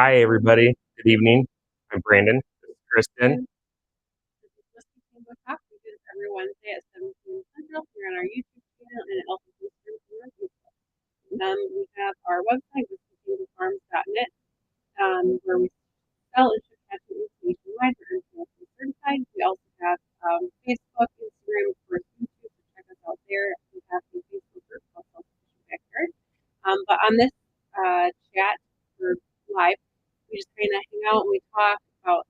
Hi, everybody. Good evening. I'm Brandon. This is Kristin. This is Whiskey Tango Talk. We do this every Wednesday at 7 p.m. Central here on our YouTube channel, and it also comes through from our Facebook. We have our website, whiskeytangofarms.net, where we sell and ship cattle nationwide. We're internationally certified. We also have Facebook, Instagram, of course, YouTube. So check us out there. We have a Facebook group called Self-Sufficient Backyard. But on this chat or live, we just kind of hang out and we talk about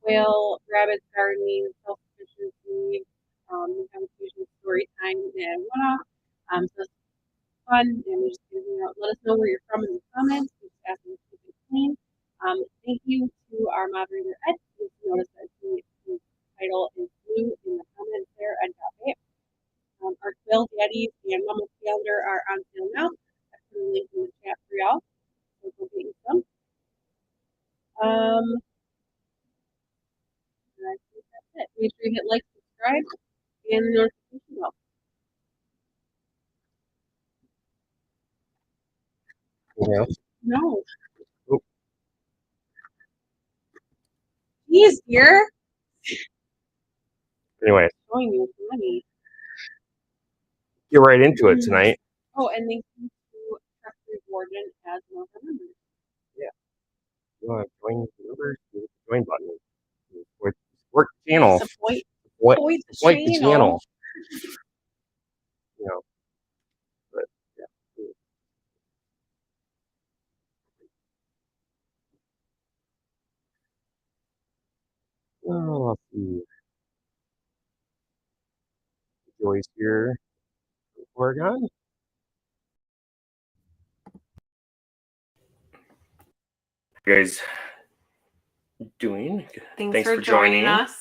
quail, rabbits, gardening, self-sufficiency. We have occasional story time and one-off. So it's fun, and we just let us know where you're from in the comments. We just ask them to keep it clean. Thank you to our moderator Ed. You'll notice that his title is blue in the comments there. Ed got it. Our quail daddies and mama calendar are on sale now. I put a link in the chat for y'all. So go get you some. I think that's it. Make sure you hit like, subscribe, and the notification bell. Yeah. No. Oh. Jeez, dear. Anyway, Showing you money. get right into it tonight. Oh, and thank you to Trusted Warden as one of our members. Yeah. You want to join the members? Hit the join button. Support the channel. Support the channel. You know. But yeah. Oh, let's see. Joy's here. Oregon. You guys doing? Thanks for joining us.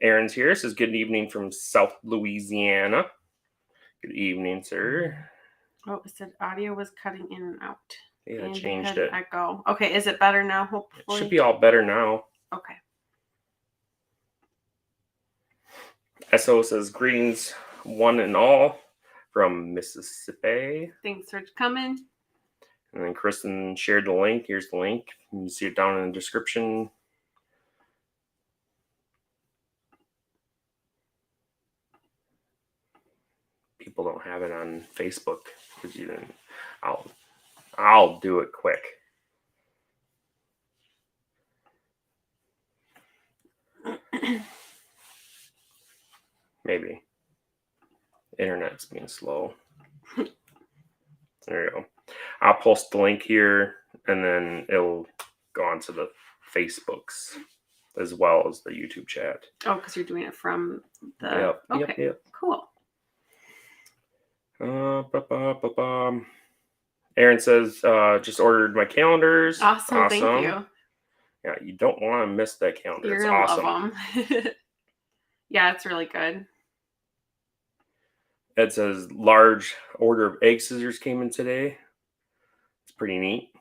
Aaron's here. Says good evening from South Louisiana. Good evening, sir. Oh, it said audio was cutting in and out. Yeah, and changed it. Echo. Okay, is it better now? Hopefully. It should be all better now. Okay. SO says greetings, one and all, from Mississippi. Thanks for coming. And then Kristin shared the link. Here's the link. You can see it down in the description. People don't have it on Facebook because you didn't. I'll do it quick. Maybe. Internet's being slow. There you go. I'll post the link here, and then it'll go onto the Facebooks as well as the YouTube chat. Oh, because you're doing it from the. Yep. Okay. Yep. Cool. Aaron says, just ordered my calendars. Awesome. Thank you. Yeah, you don't want to miss that calendar. You're it's gonna awesome. love them. Yeah, it's really good. Ed says large order of egg scissors came in today. It's pretty neat.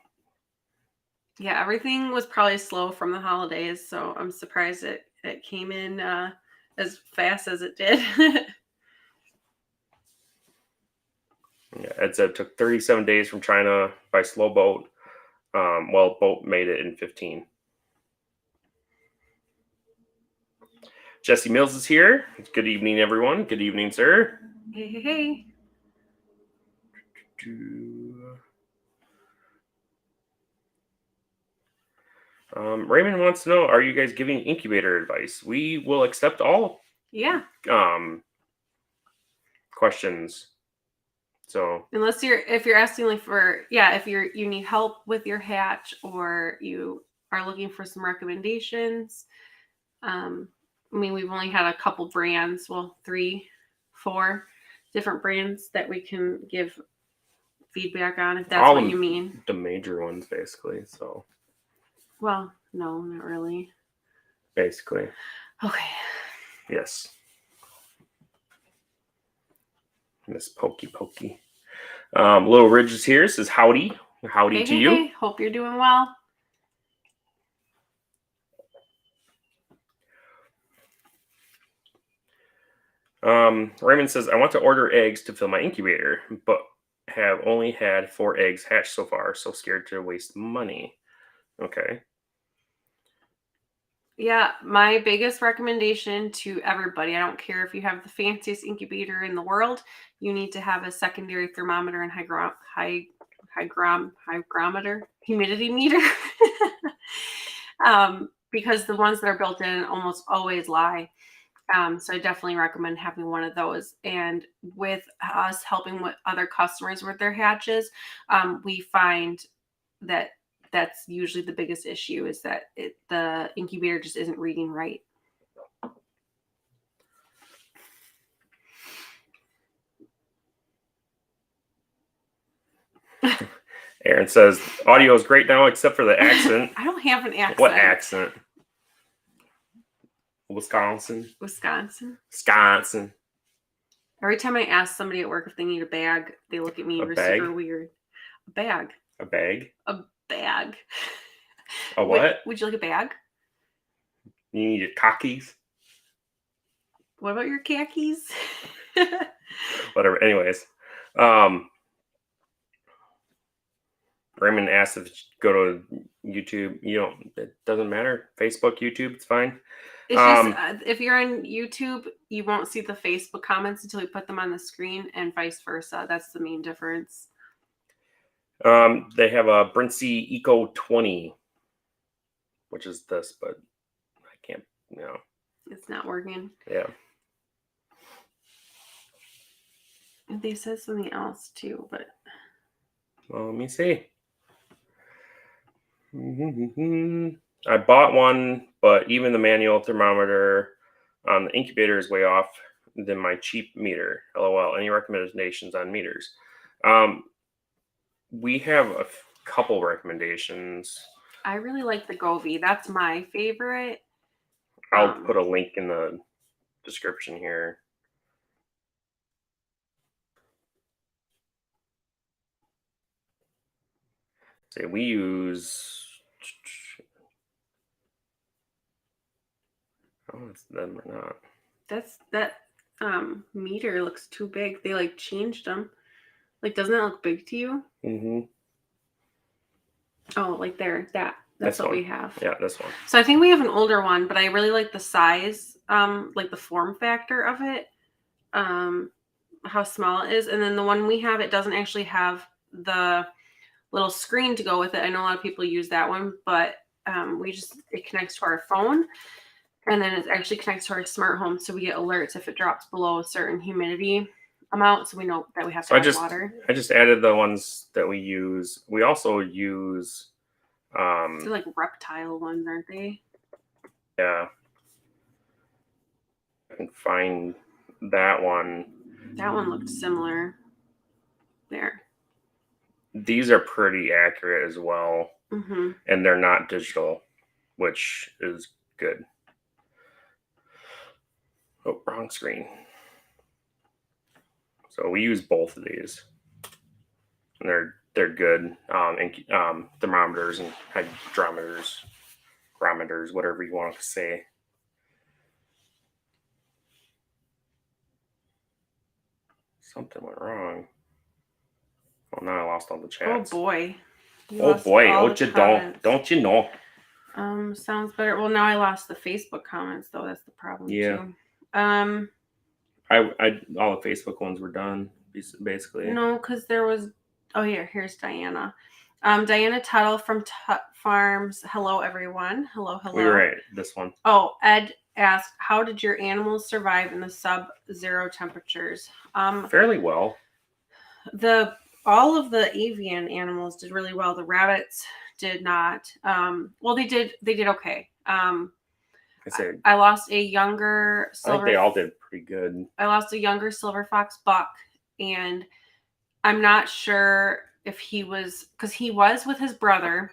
Yeah, everything was probably slow from the holidays, so I'm surprised it came in as fast as it did. Yeah, Ed said it took 37 days from China by slow boat. Well, boat made it in 15. Jesse Mills is here. Good evening, everyone. Good evening, sir. Hey. Raymond wants to know, are you guys giving incubator advice? We will accept all questions. So unless if you're asking like for if you need help with your hatch or you are looking for some recommendations. I mean, we've only had a couple brands, 3, 4 different brands that we can give feedback on, if that's what you mean. The major ones, basically. So. Well, no, not really. Basically. Okay. Yes. Miss Pokey. Little Ridge is here. Says howdy. Howdy to you. Hey, hope you're doing well. Raymond says, I want to order eggs to fill my incubator, but have only had 4 eggs hatch so far, so scared to waste money. Okay. Yeah, my biggest recommendation to everybody, I don't care if you have the fanciest incubator in the world, you need to have a secondary thermometer and hygrometer, humidity meter. Because the ones that are built in almost always lie. So I definitely recommend having one of those. And with us helping with other customers with their hatches, we find that that's usually the biggest issue is that the incubator just isn't reading right. Aaron says audio is great now except for the accent. I don't have an accent. What accent? Wisconsin. Every time I ask somebody at work if they need a bag, they look at me super weird. A bag. A bag? A bag. A what? Would you like a bag? You need your khakis? What about your khakis? Whatever. Anyways. Raymond asked if you go to YouTube. It doesn't matter. Facebook, YouTube, it's fine. It's just if you're on YouTube, you won't see the Facebook comments until we put them on the screen, and vice versa. That's the main difference. They have a Brincy Eco 20, which is this, but I can't. It's not working. Yeah. They said something else too, but well, let me see. I bought one, but even the manual thermometer on the incubator is way off than my cheap meter. LOL. Any recommendations on meters? We have a couple recommendations. I really like the Govee. That's my favorite. I'll put a link in the description here. Say we use. Oh, it's them or not. That meter looks too big. They like changed them. Like, doesn't that look big to you? Mm-hmm. Oh, like there. That's what we have. Yeah, this one. So I think we have an older one, but I really like the size, like the form factor of it, how small it is. And then the one we have, it doesn't actually have the little screen to go with it. I know a lot of people use that one, but it connects to our phone, and then it actually connects to our smart home, so we get alerts if it drops below a certain humidity amount, so we know that we have to add water. I just added the ones that we use. We also use they're like reptile ones, aren't they? Yeah. I can find that one. That one looked similar. There. These are pretty accurate as well. Mm-hmm. And they're not digital, which is good. Oh, wrong screen. So we use both of these. And they're good. Thermometers and hydrometers, barometers, whatever you want to say. Something went wrong. Well, now I lost all the chats. Oh boy. Don't you know? Sounds better. Well, now I lost the Facebook comments though. That's the problem too. I all the Facebook ones were done basically. No, because there was. Oh yeah, here's Diana. Diana Tuttle from Tut Farms. Hello everyone. Hello. We were at this one. Oh, Ed asked, how did your animals survive in the sub-zero temperatures? Fairly well. All of the avian animals did really well. The rabbits did not. Well, they did okay. I lost a younger silver. I think they all did pretty good. I lost a younger silver fox buck, and I'm not sure if he was, because he was with his brother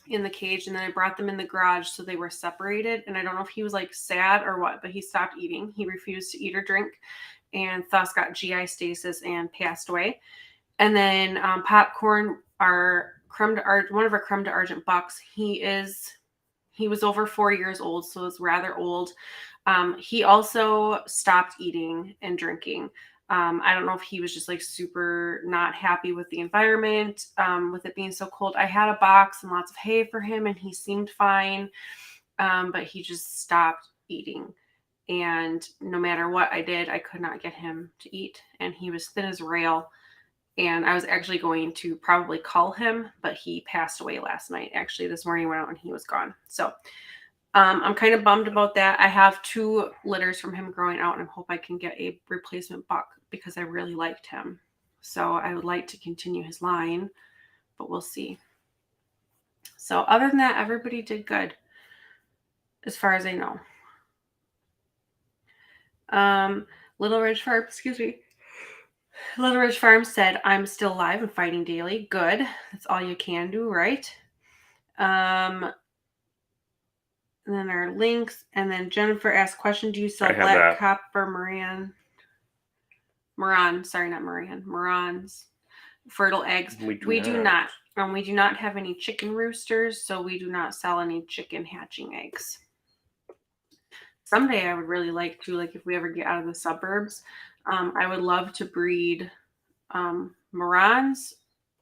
in the cage, and then I brought them in the garage, so they were separated. And I don't know if he was like sad or what, but he stopped eating. He refused to eat or drink, and thus got GI stasis and passed away. And then Popcorn, one of our creme d'argent bucks, he was over 4 years old, so it's rather old. He also stopped eating and drinking. I don't know if he was just like super not happy with the environment, with it being so cold. I had a box and lots of hay for him, and he seemed fine, but he just stopped eating. And no matter what I did, I could not get him to eat. And he was thin as a rail. And I was actually going to probably call him, but he passed away last night. Actually, this morning I went out and he was gone. So I'm kind of bummed about that. I have 2 litters from him growing out, and I hope I can get a replacement buck because I really liked him. So I would like to continue his line, but we'll see. So other than that, everybody did good, as far as I know. Little Ridge Farm, Little Ridge Farm said, I'm still alive and fighting daily. Good. That's all you can do, right? And then our links. And then Jennifer asked, question, do you sell black copper Marans fertile eggs? We do not. We do not have any chicken roosters, so we do not sell any chicken hatching eggs. Someday I would really like to, like if we ever get out of the suburbs, I would love to breed Marans,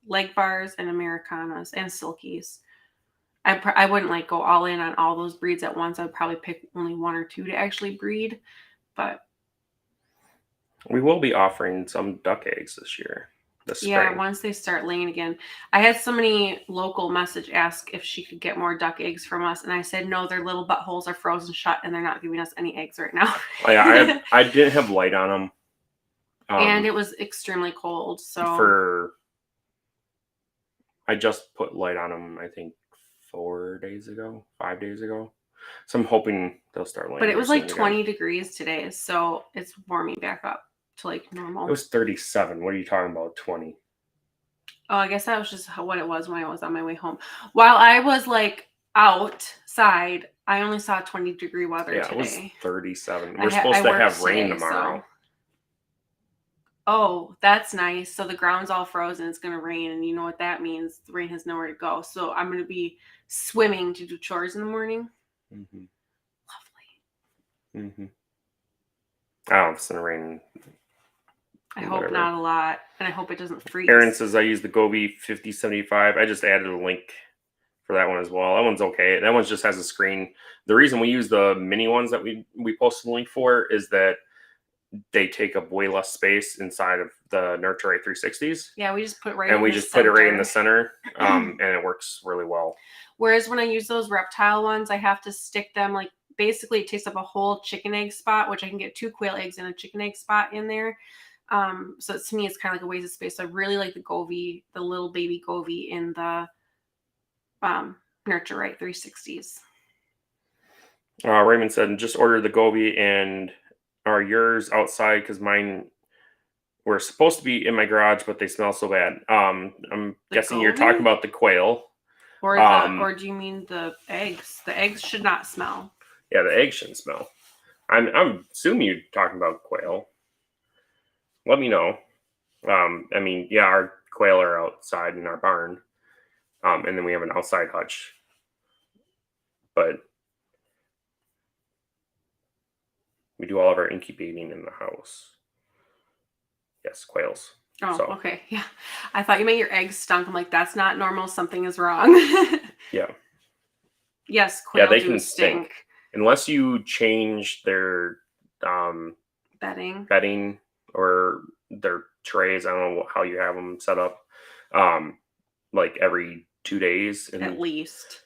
leg bars, and Americanas, and Silkies. I wouldn't like go all in on all those breeds at once. I'd probably pick only 1 or 2 to actually breed, but we will be offering some duck eggs this year. Yeah, once they start laying again. I had somebody local message ask if she could get more duck eggs from us, and I said no, their little buttholes are frozen shut, and they're not giving us any eggs right now. I didn't have light on them, and it was extremely cold. So I just put light on them, I think 5 days ago. So I'm hoping they'll start laying. But it was like 20 degrees today, so it's warming back up to like normal. It was 37. What are you talking about? 20? Oh, I guess that was just what it was when I was on my way home. While I was like outside, I only saw 20-degree weather today. It was 37. We're supposed to have rain tomorrow. Oh, that's nice. So the ground's all frozen. It's going to rain, and you know what that means. The rain has nowhere to go. So I'm going to be swimming to do chores in the morning. Mm-hmm. Lovely. Mm-hmm. I don't know if it's going to rain. I hope not a lot, and I hope it doesn't freeze. Aaron says I use the Gobi 5075. I just added a link for that one as well. That one's okay. That one just has a screen. The reason we use the mini ones that we posted the link for is that they take up way less space inside of the Nurture Right 360s. Yeah, we just put it right and in we the just center. put it right in the center, and it works really well. Whereas when I use those reptile ones, I have to stick them like basically it takes up a whole chicken egg spot, which I can get 2 quail eggs and a chicken egg spot in there. So to me, it's kind of like a waste of space. So I really like the Gobi, the little baby Gobi in the Nurture Right 360s. Raymond said, just order the Gobi, and are yours outside because mine were supposed to be in my garage, but they smell so bad. I'm guessing you're talking about the Quail. Or do you mean the eggs? The eggs should not smell. Yeah, the eggs shouldn't smell. I'm assuming you're talking about Quail. Let me know. I mean, yeah, our Quail are outside in our barn. And then we have an outside hutch. But we do all of our incubating in the house. Yes, quails. Oh, so. Okay. Yeah. I thought you meant your eggs stunk. I'm like, that's not normal. Something is wrong. Yeah. Yes, quail they do can stink. Unless you change their bedding or their trays. I don't know how you have them set up. Like every 2 days. And at least.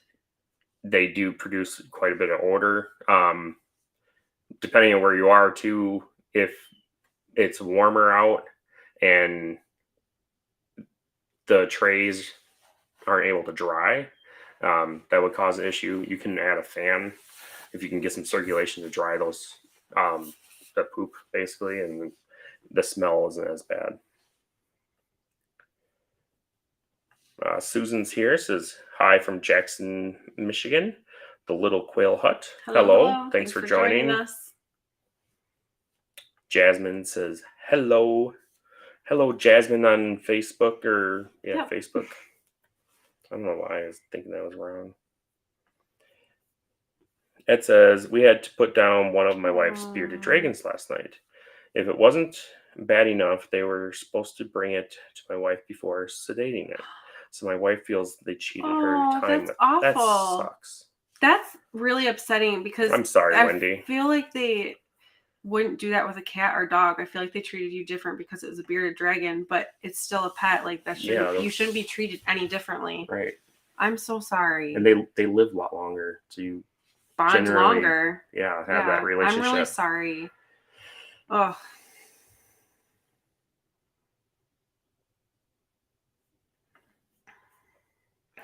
They do produce quite a bit of odor. Depending on where you are too, if it's warmer out and the trays aren't able to dry, that would cause an issue. You can add a fan if you can get some circulation to dry those the poop basically, and the smell isn't as bad. Susan's here, says hi from Jackson, Michigan, the little quail hut. Hello. Thanks for joining us. Jasmine says hello. Hello, Jasmine, on Facebook Facebook. I don't know why I was thinking that was wrong. Ed says we had to put down one of my wife's bearded dragons last night. If it wasn't bad enough they were supposed to bring it to my wife before sedating it. So my wife feels they cheated her Oh, time that's with. That awful. sucks. That's really upsetting because I'm sorry, I Wendy. feel like they wouldn't do that with a cat or dog. I feel like they treated you different because it was a bearded dragon, but it's still a pet. Like that shouldn't you shouldn't be treated any differently. Right. I'm so sorry. And they live a lot longer, so you Bond longer. have that relationship. I'm really sorry. Oh.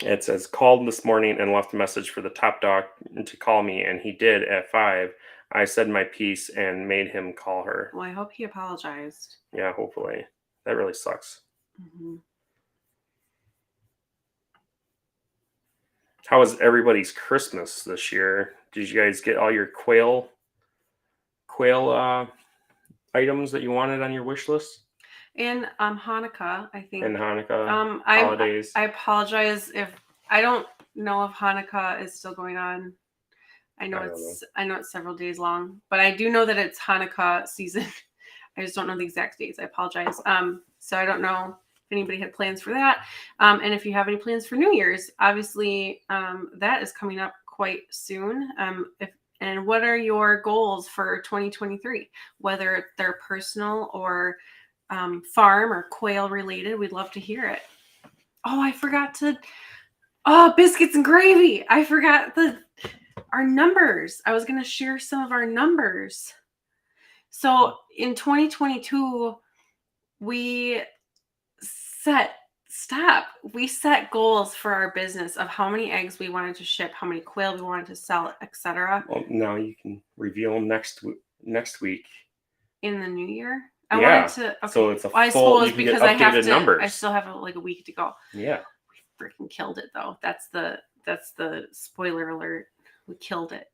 It says, called this morning and left a message for the top dog to call me, and he did at 5. I said my piece and made him call her. Well, I hope he apologized. Yeah, hopefully. That really sucks. Mm-hmm. How was everybody's Christmas this year? Did you guys get all your quail items that you wanted on your wish list? And Hanukkah, I think. And Hanukkah holidays. I apologize if I don't know if Hanukkah is still going on. I know it's several days long, but I do know that it's Hanukkah season. I just don't know the exact dates. I apologize. So I don't know if anybody had plans for that. And if you have any plans for New Year's, obviously that is coming up quite soon. And what are your goals for 2023? Whether they're personal or farm or quail related, we'd love to hear it. Oh, I forgot to. Oh, biscuits and gravy. I forgot our numbers. I was going to share some of our numbers. So in 2022, we set goals for our business of how many eggs we wanted to ship, how many quail we wanted to sell, etc. Well, now you can reveal them next week. In the new year? I wanted to. Okay. So it's I suppose because I have to. Numbers. I still have a week to go. Yeah. We freaking killed it though. That's the spoiler alert. We killed it.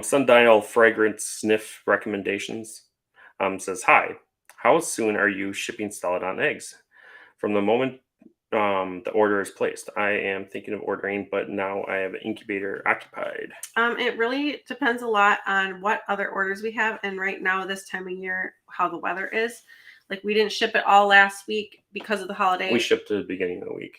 Sundial Fragrance Sniff Recommendations says, hi, how soon are you shipping Celadon eggs? From the moment the order is placed. I am thinking of ordering, but now I have an incubator occupied. It really depends a lot on what other orders we have. And right now, this time of year, how the weather is. Like we didn't ship it all last week because of the holiday. We shipped at the beginning of the week.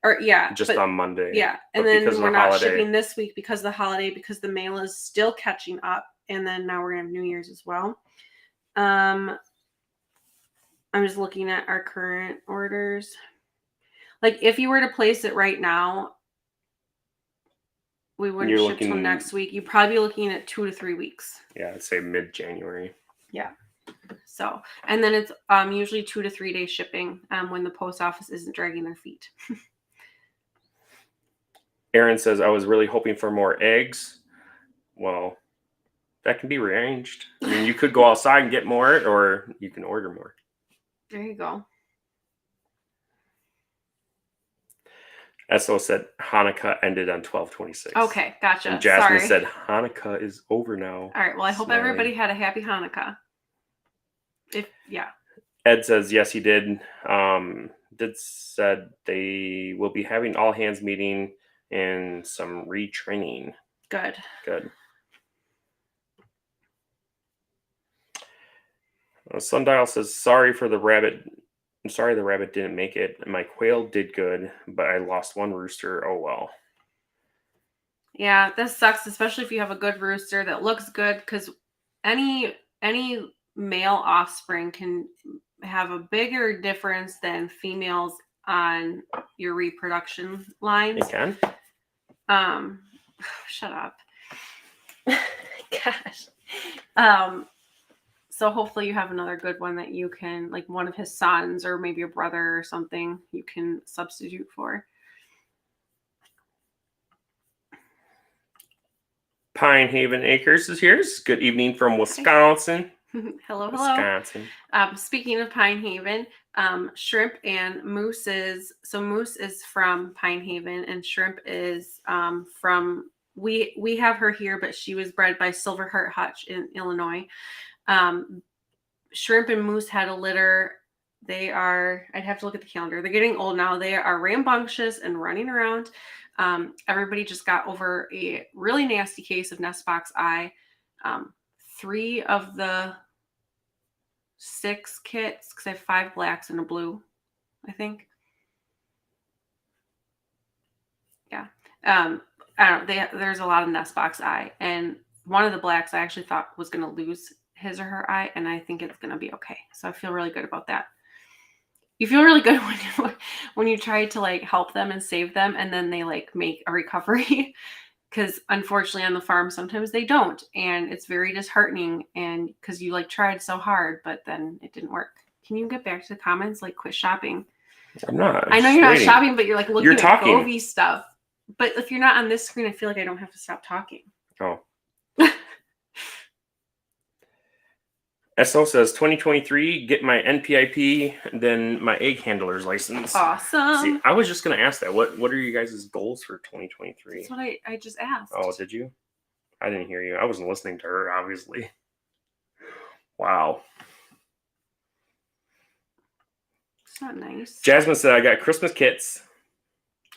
Or on Monday. Yeah. And then we're not shipping this week because of the holiday, because the mail is still catching up. And then now we're going to have New Year's as well. I'm just looking at our current orders. Like if you were to place it right now, we wouldn't ship till next week. You'd probably be looking at 2 to 3 weeks. Yeah, I'd say mid-January. Yeah. So, and then it's usually 2 to 3 day shipping when the post office isn't dragging their feet. Aaron says, I was really hoping for more eggs. Well, that can be rearranged. I mean, you could go outside and get more, or you can order more. There you go. Esso said Hanukkah ended on 12/26. Okay, gotcha. And Jasmine said Hanukkah is over now. All right, well, I hope everybody had a happy Hanukkah. Ed says, yes, he did. Did said they will be having all hands meeting and some retraining. Good. Sundial says, sorry the rabbit didn't make it. My quail did good, but I lost one rooster. Oh well. Yeah, this sucks, especially if you have a good rooster that looks good, because any male offspring can have a bigger difference than females on your reproduction lines. It can. Shut up. Gosh. So hopefully you have another good one that you can, like one of his sons or maybe a brother or something, you can substitute for. Pine Haven Acres is here. Good evening from Wisconsin. Hello. Wisconsin. Speaking of Pine Haven, Shrimp and Moose's. So Moose is from Pine Haven, and Shrimp is from. We have her here, but she was bred by Silverheart Hutch in Illinois. Shrimp and Moose had a litter. They are. I'd have to look at the calendar. They're getting old now. They are rambunctious and running around. Everybody just got over a really nasty case of nest box eye. 3 of the 6 kits because I have 5 blacks and a blue, I think. Yeah. I don't know. There's a lot of nest box eye, and one of the blacks I actually thought was going to lose his or her eye, and I think it's going to be okay. So I feel really good about that. You feel really good when you try to like help them and save them, and then they like make a recovery. Because unfortunately on the farm sometimes they don't, and it's very disheartening, and because you like tried so hard but then it didn't work. Can you get back to the comments? Like, quit shopping. I'm not. I know you're not shopping, but you're like looking at Govy stuff. But if you're not on this screen, I feel like I don't have to stop talking. Oh. SO says 2023, get my NPIP, then my egg handler's license. Awesome. See, I was just going to ask that. What are you guys' goals for 2023? That's what I just asked. Oh, did you? I didn't hear you. I wasn't listening to her, obviously. Wow. It's not nice. Jasmine said, I got Christmas kits.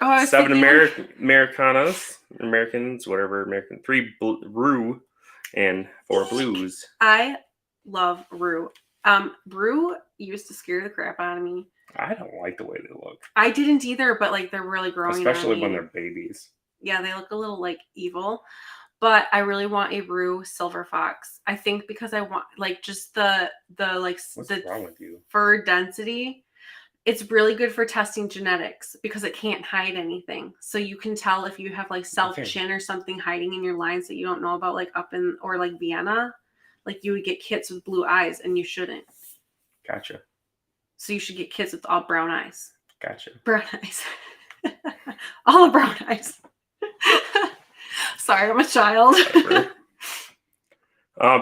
Oh, I was 7 thinking... Americanas, Americans, whatever, American, 3 Rue, and 4 Blues. I love Rue. Rue used to scare the crap out of me. I don't like the way they look. I didn't either, but like they're really growing. Especially when they're babies. Yeah, they look a little like evil. But I really want a Rue silver fox. I think because I want like just the like What's the wrong with you? fur density. It's really good for testing genetics because it can't hide anything. So you can tell if you have like self-chin or something hiding in your lines that you don't know about, like up in, or like Vienna, like you would get kits with blue eyes and you shouldn't. Gotcha. So you should get kits with all brown eyes. Gotcha. Brown eyes. All the brown eyes. Sorry, I'm a child.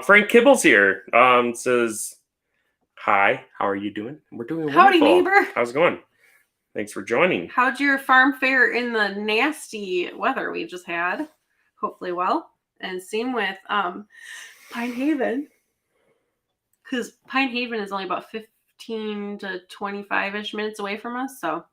Frank Kibble's here. Says, hi, how are you doing? We're doing wonderful. Howdy, neighbor. How's it going? Thanks for joining. How'd your farm fare in the nasty weather we just had? Hopefully well. And same with Pine Haven. Because Pine Haven is only about 15 to 25-ish minutes away from us, so.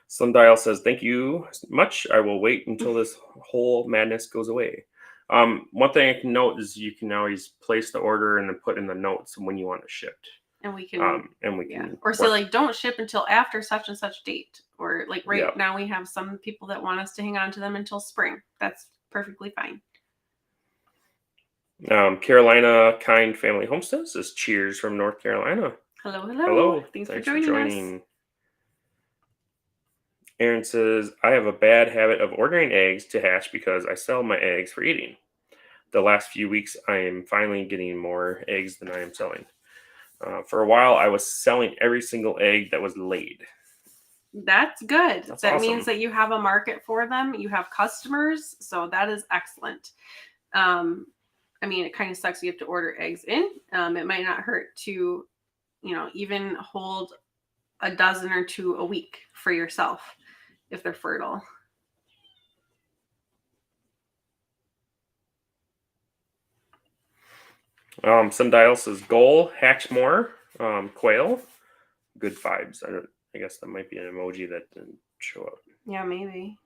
Sundial says, thank you much. I will wait until this whole madness goes away. One thing I can note is you can always place the order and then put in the notes when you want it shipped. And we can, yeah. Or say like, don't ship until after such and such date. Or like now we have some people that want us to hang on to them until spring. That's perfectly fine. Carolina Kind Family Homesteads says, cheers from North Carolina. Hello. Hello. Thanks for joining us. Aaron says, I have a bad habit of ordering eggs to hatch because I sell my eggs for eating. The last few weeks, I am finally getting more eggs than I am selling. For a while, I was selling every single egg that was laid. That's good. That's that awesome. Means that you have a market for them. You have customers. So that is excellent. I mean, it kind of sucks you have to order eggs in. It might not hurt to, even hold a dozen or 2 a week for yourself if they're fertile. Sundial says, goal, hatch more, quail, good vibes. I guess that might be an emoji that didn't show up. Yeah, maybe.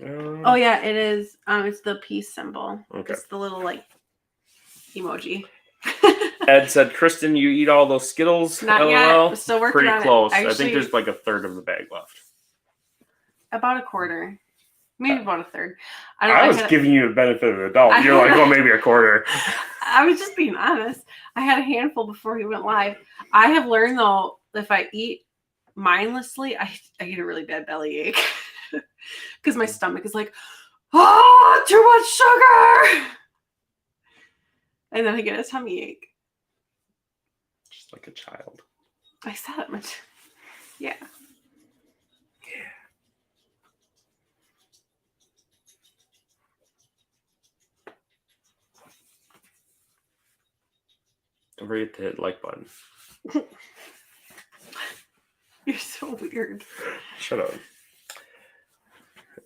Oh yeah, it is. It's the peace symbol. Okay. It's the little like emoji. Ed said, Kristin, you eat all those Skittles? Not LOL. yet. We're still working Pretty on close. it. Actually, I think there's like a third of the bag left. About a quarter. Maybe about a third. I was giving you the benefit of the doubt. You're like, well, maybe a quarter. I was just being honest. I had a handful before he went live. I have learned, though, if I eat mindlessly, I get a really bad bellyache. Because my stomach is like, oh, too much sugar. And then I get a tummy ache. Just like a child. I said it much. Yeah. Don't forget to hit the like button. You're so weird. Shut up.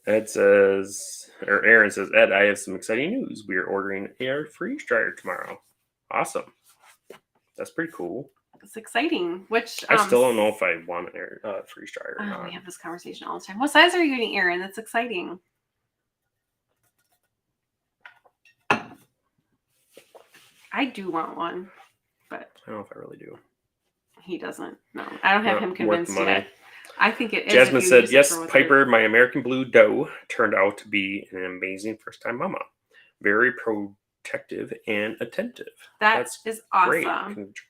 Aaron says, Ed, I have some exciting news. We are ordering a air freeze dryer tomorrow. Awesome. That's pretty cool. It's exciting. Which I still don't know if I want an air freeze dryer or not. We have this conversation all the time. What size are you getting, Aaron? That's exciting. I do want one, but I don't know if I really do. He doesn't. No, I don't have him Worth the convinced money. yet. I think it is. Jasmine if you said, use it yes, for what Piper, my American Blue doe, turned out to be an amazing first-time mama. Very protective and attentive. That's is awesome. Great.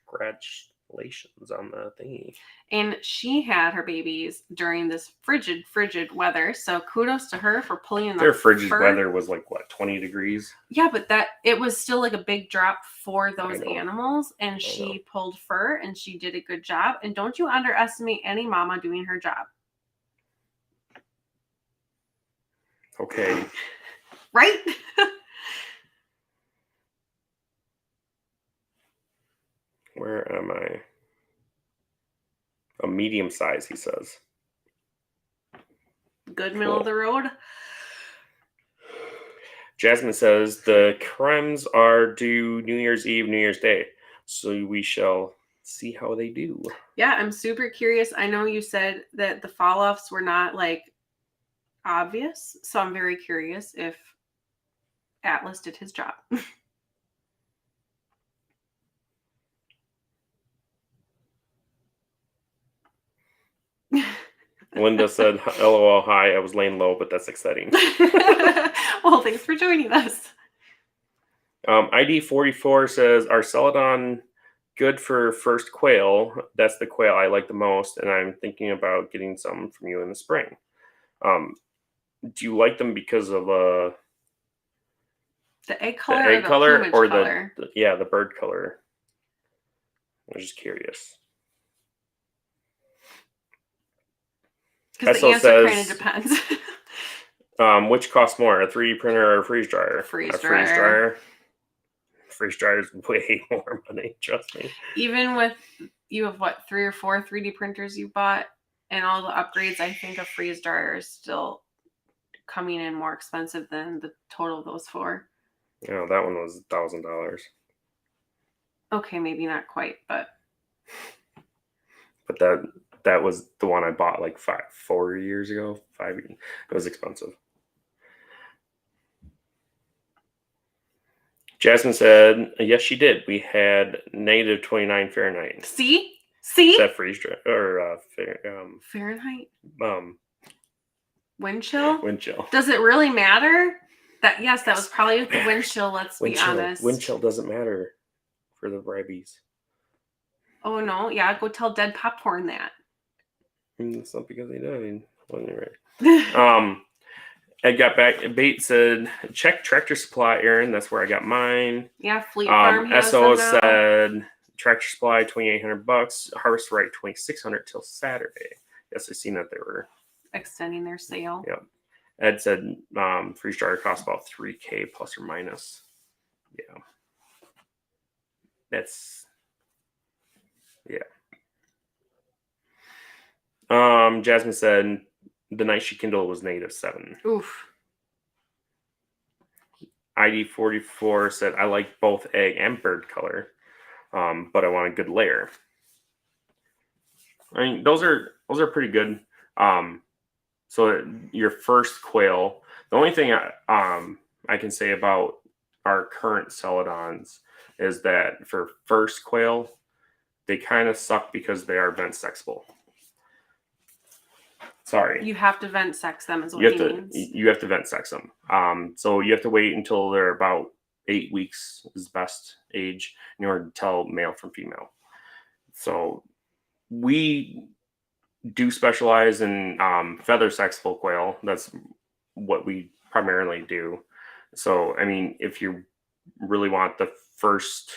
Congratulations on the thingy. And she had her babies during this frigid weather. So kudos to her for pulling in Their the frigid fur. weather was like, what, 20 degrees? Yeah, but it was still like a big drop for those I know. animals. And she pulled fur and she did a good job. And don't you underestimate any mama doing her job. Okay. Right? Where am I? A medium size, he says. Good middle of the road. Jasmine says the cremes are due New Year's Eve, New Year's Day. So we shall see how they do. Yeah, I'm super curious. I know you said that the fall-offs were not like obvious. So I'm very curious if Atlas did his job. Linda said, LOL, hi, I was laying low, but that's exciting. Well, thanks for joining us. ID 44 says, are Celadon good for first quail? That's the quail I like the most, and I'm thinking about getting some from you in the spring. Do you like them because of the egg color, or color? The bird color? I'm just curious. Because the answer kind of depends. Which costs more, a 3D printer or a freeze dryer? Freeze dryer. Freeze dryer is way more money, trust me. Even with, you have what, 3 or 4 3D printers you bought and all the upgrades, I think a freeze dryer is still coming in more expensive than the total of those 4. Yeah, that one was $1,000. Okay, maybe not quite, but that was the one I bought like 4 years ago. 5 years. It was expensive. Jasmine said, yes, she did. We had negative 29 Fahrenheit. See? Is that freeze dry or Fahrenheit? Wind chill. Does it really matter? That was probably with the wind chill, let's be honest. Wind chill doesn't matter for the rabies. Oh no, yeah, go tell Dead Popcorn that. It's not because they died. Wasn't right. Ed got back. Bait said, check Tractor Supply, Aaron. That's where I got mine. Yeah, Fleet Farm has SO them now. said Tractor Supply $2,800. Harvest Right $2,600 till Saturday. Yes, I seen that they were extending their sale. Yep. Ed said freeze dryer costs about $3,000 plus or minus. Yeah. Jasmine said the night she kindled was -7. Oof. ID 44 said I like both egg and bird color, but I want a good layer. I mean, those are pretty good. So your first quail. The only thing I can say about our current Celadons is that for first quail, they kind of suck because they are vent sexable. Sorry. You have to vent sex them is what he means. You have to vent sex them. So you have to wait until they're about 8 weeks is the best age in order to tell male from female. So we do specialize in feather sexable quail. That's what we primarily do. So, I mean, if you really want the first,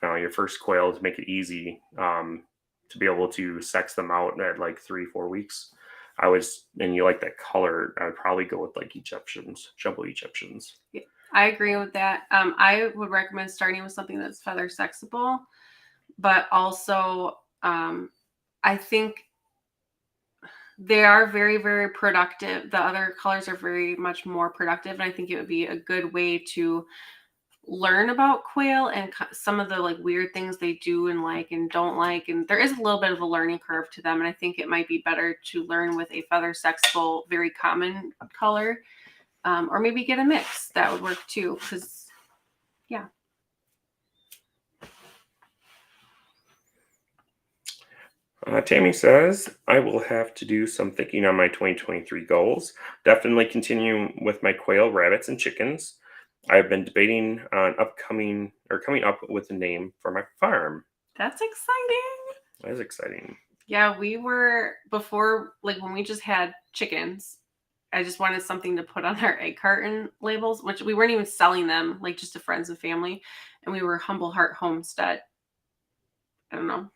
your first quail to make it easy, to be able to sex them out at like 3-4 weeks, and you like that color, I would probably go with like Egyptians, jumbo Egyptians. Yeah, I agree with that. I would recommend starting with something that's feather sexable, but also I think they are very, very productive. The other colors are very much more productive, and I think it would be a good way to learn about quail and some of the like weird things they do and like and don't like, and there is a little bit of a learning curve to them, and I think it might be better to learn with a feather sexable, very common color, or maybe get a mix. That would work too, because yeah. Tammy says, I will have to do some thinking on my 2023 goals. Definitely continue with my quail, rabbits, and chickens. I've been debating on coming up with a name for my farm. That's exciting. That is exciting. Yeah, we were before, like when we just had chickens, I just wanted something to put on our egg carton labels, which we weren't even selling them, like just to friends and family. And we were Humble Heart Homestead. I don't know.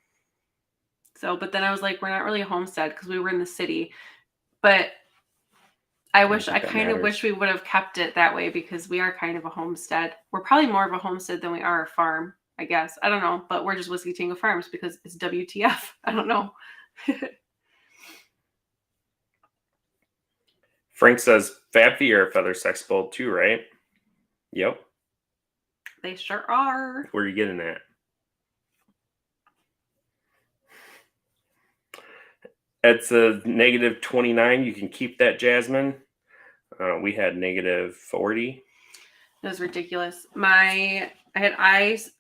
So, but then I was like, we're not really a homestead because we were in the city. But I kind of wish we would have kept it that way because we are kind of a homestead. We're probably more of a homestead than we are a farm, I guess. I don't know, but we're just Whiskey Tango Farms because it's WTF. I don't know. Frank says, Fab are feather sex bold too, right? Yep. They sure are. Where are you getting at? Ed says -29. You can keep that, Jasmine. We had -40. It was ridiculous. I had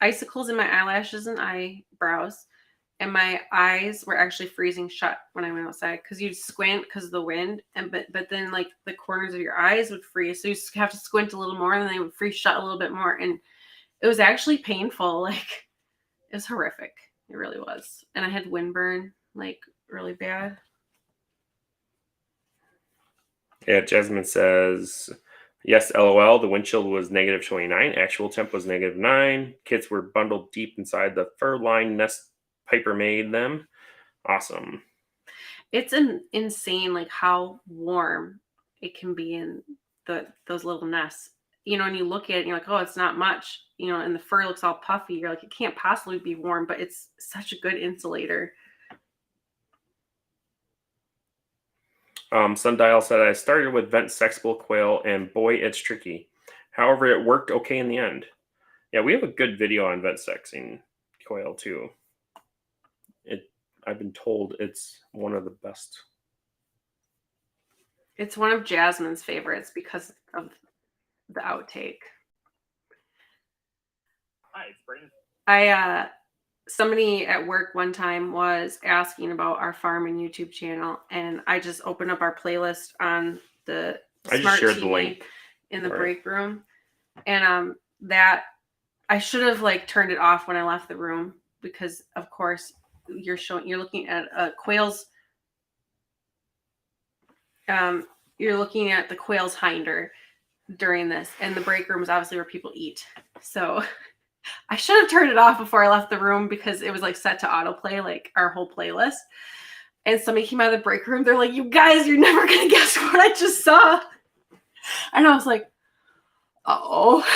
icicles in my eyelashes and eyebrows, and my eyes were actually freezing shut when I went outside because you'd squint because of the wind, and but then like the corners of your eyes would freeze, so you have to squint a little more, and then they would freeze shut a little bit more, and it was actually painful. Like it was horrific. It really was, and I had windburn like really bad. Yeah, Jasmine says, yes, LOL. The wind chill was -29. Actual temp was -9. Kids were bundled deep inside the fur lined nest Piper made them. Awesome. It's insane, like how warm it can be in those little nests. You know, and you look at it and you're like, oh, it's not much. You know, and the fur looks all puffy. You're like, it can't possibly be warm, but it's such a good insulator. Sundial said, I started with vent sexable quail, and boy, it's tricky. However, it worked okay in the end. Yeah, we have a good video on vent sexing quail too. I've been told it's one of the best. It's one of Jasmine's favorites because of the outtake. Hi, it's Brandon. Somebody at work one time was asking about our farm and YouTube channel, and I just opened up our playlist on the smart shared TV the link in the break room, and that I should have like turned it off when I left the room because of course you're looking at quail's you're looking at the quail's hinder during this, and the break room is obviously where people eat, so I should have turned it off before I left the room because it was like set to autoplay, like our whole playlist. And somebody came out of the break room. They're like, you guys, you're never going to guess what I just saw. And I was like, uh-oh.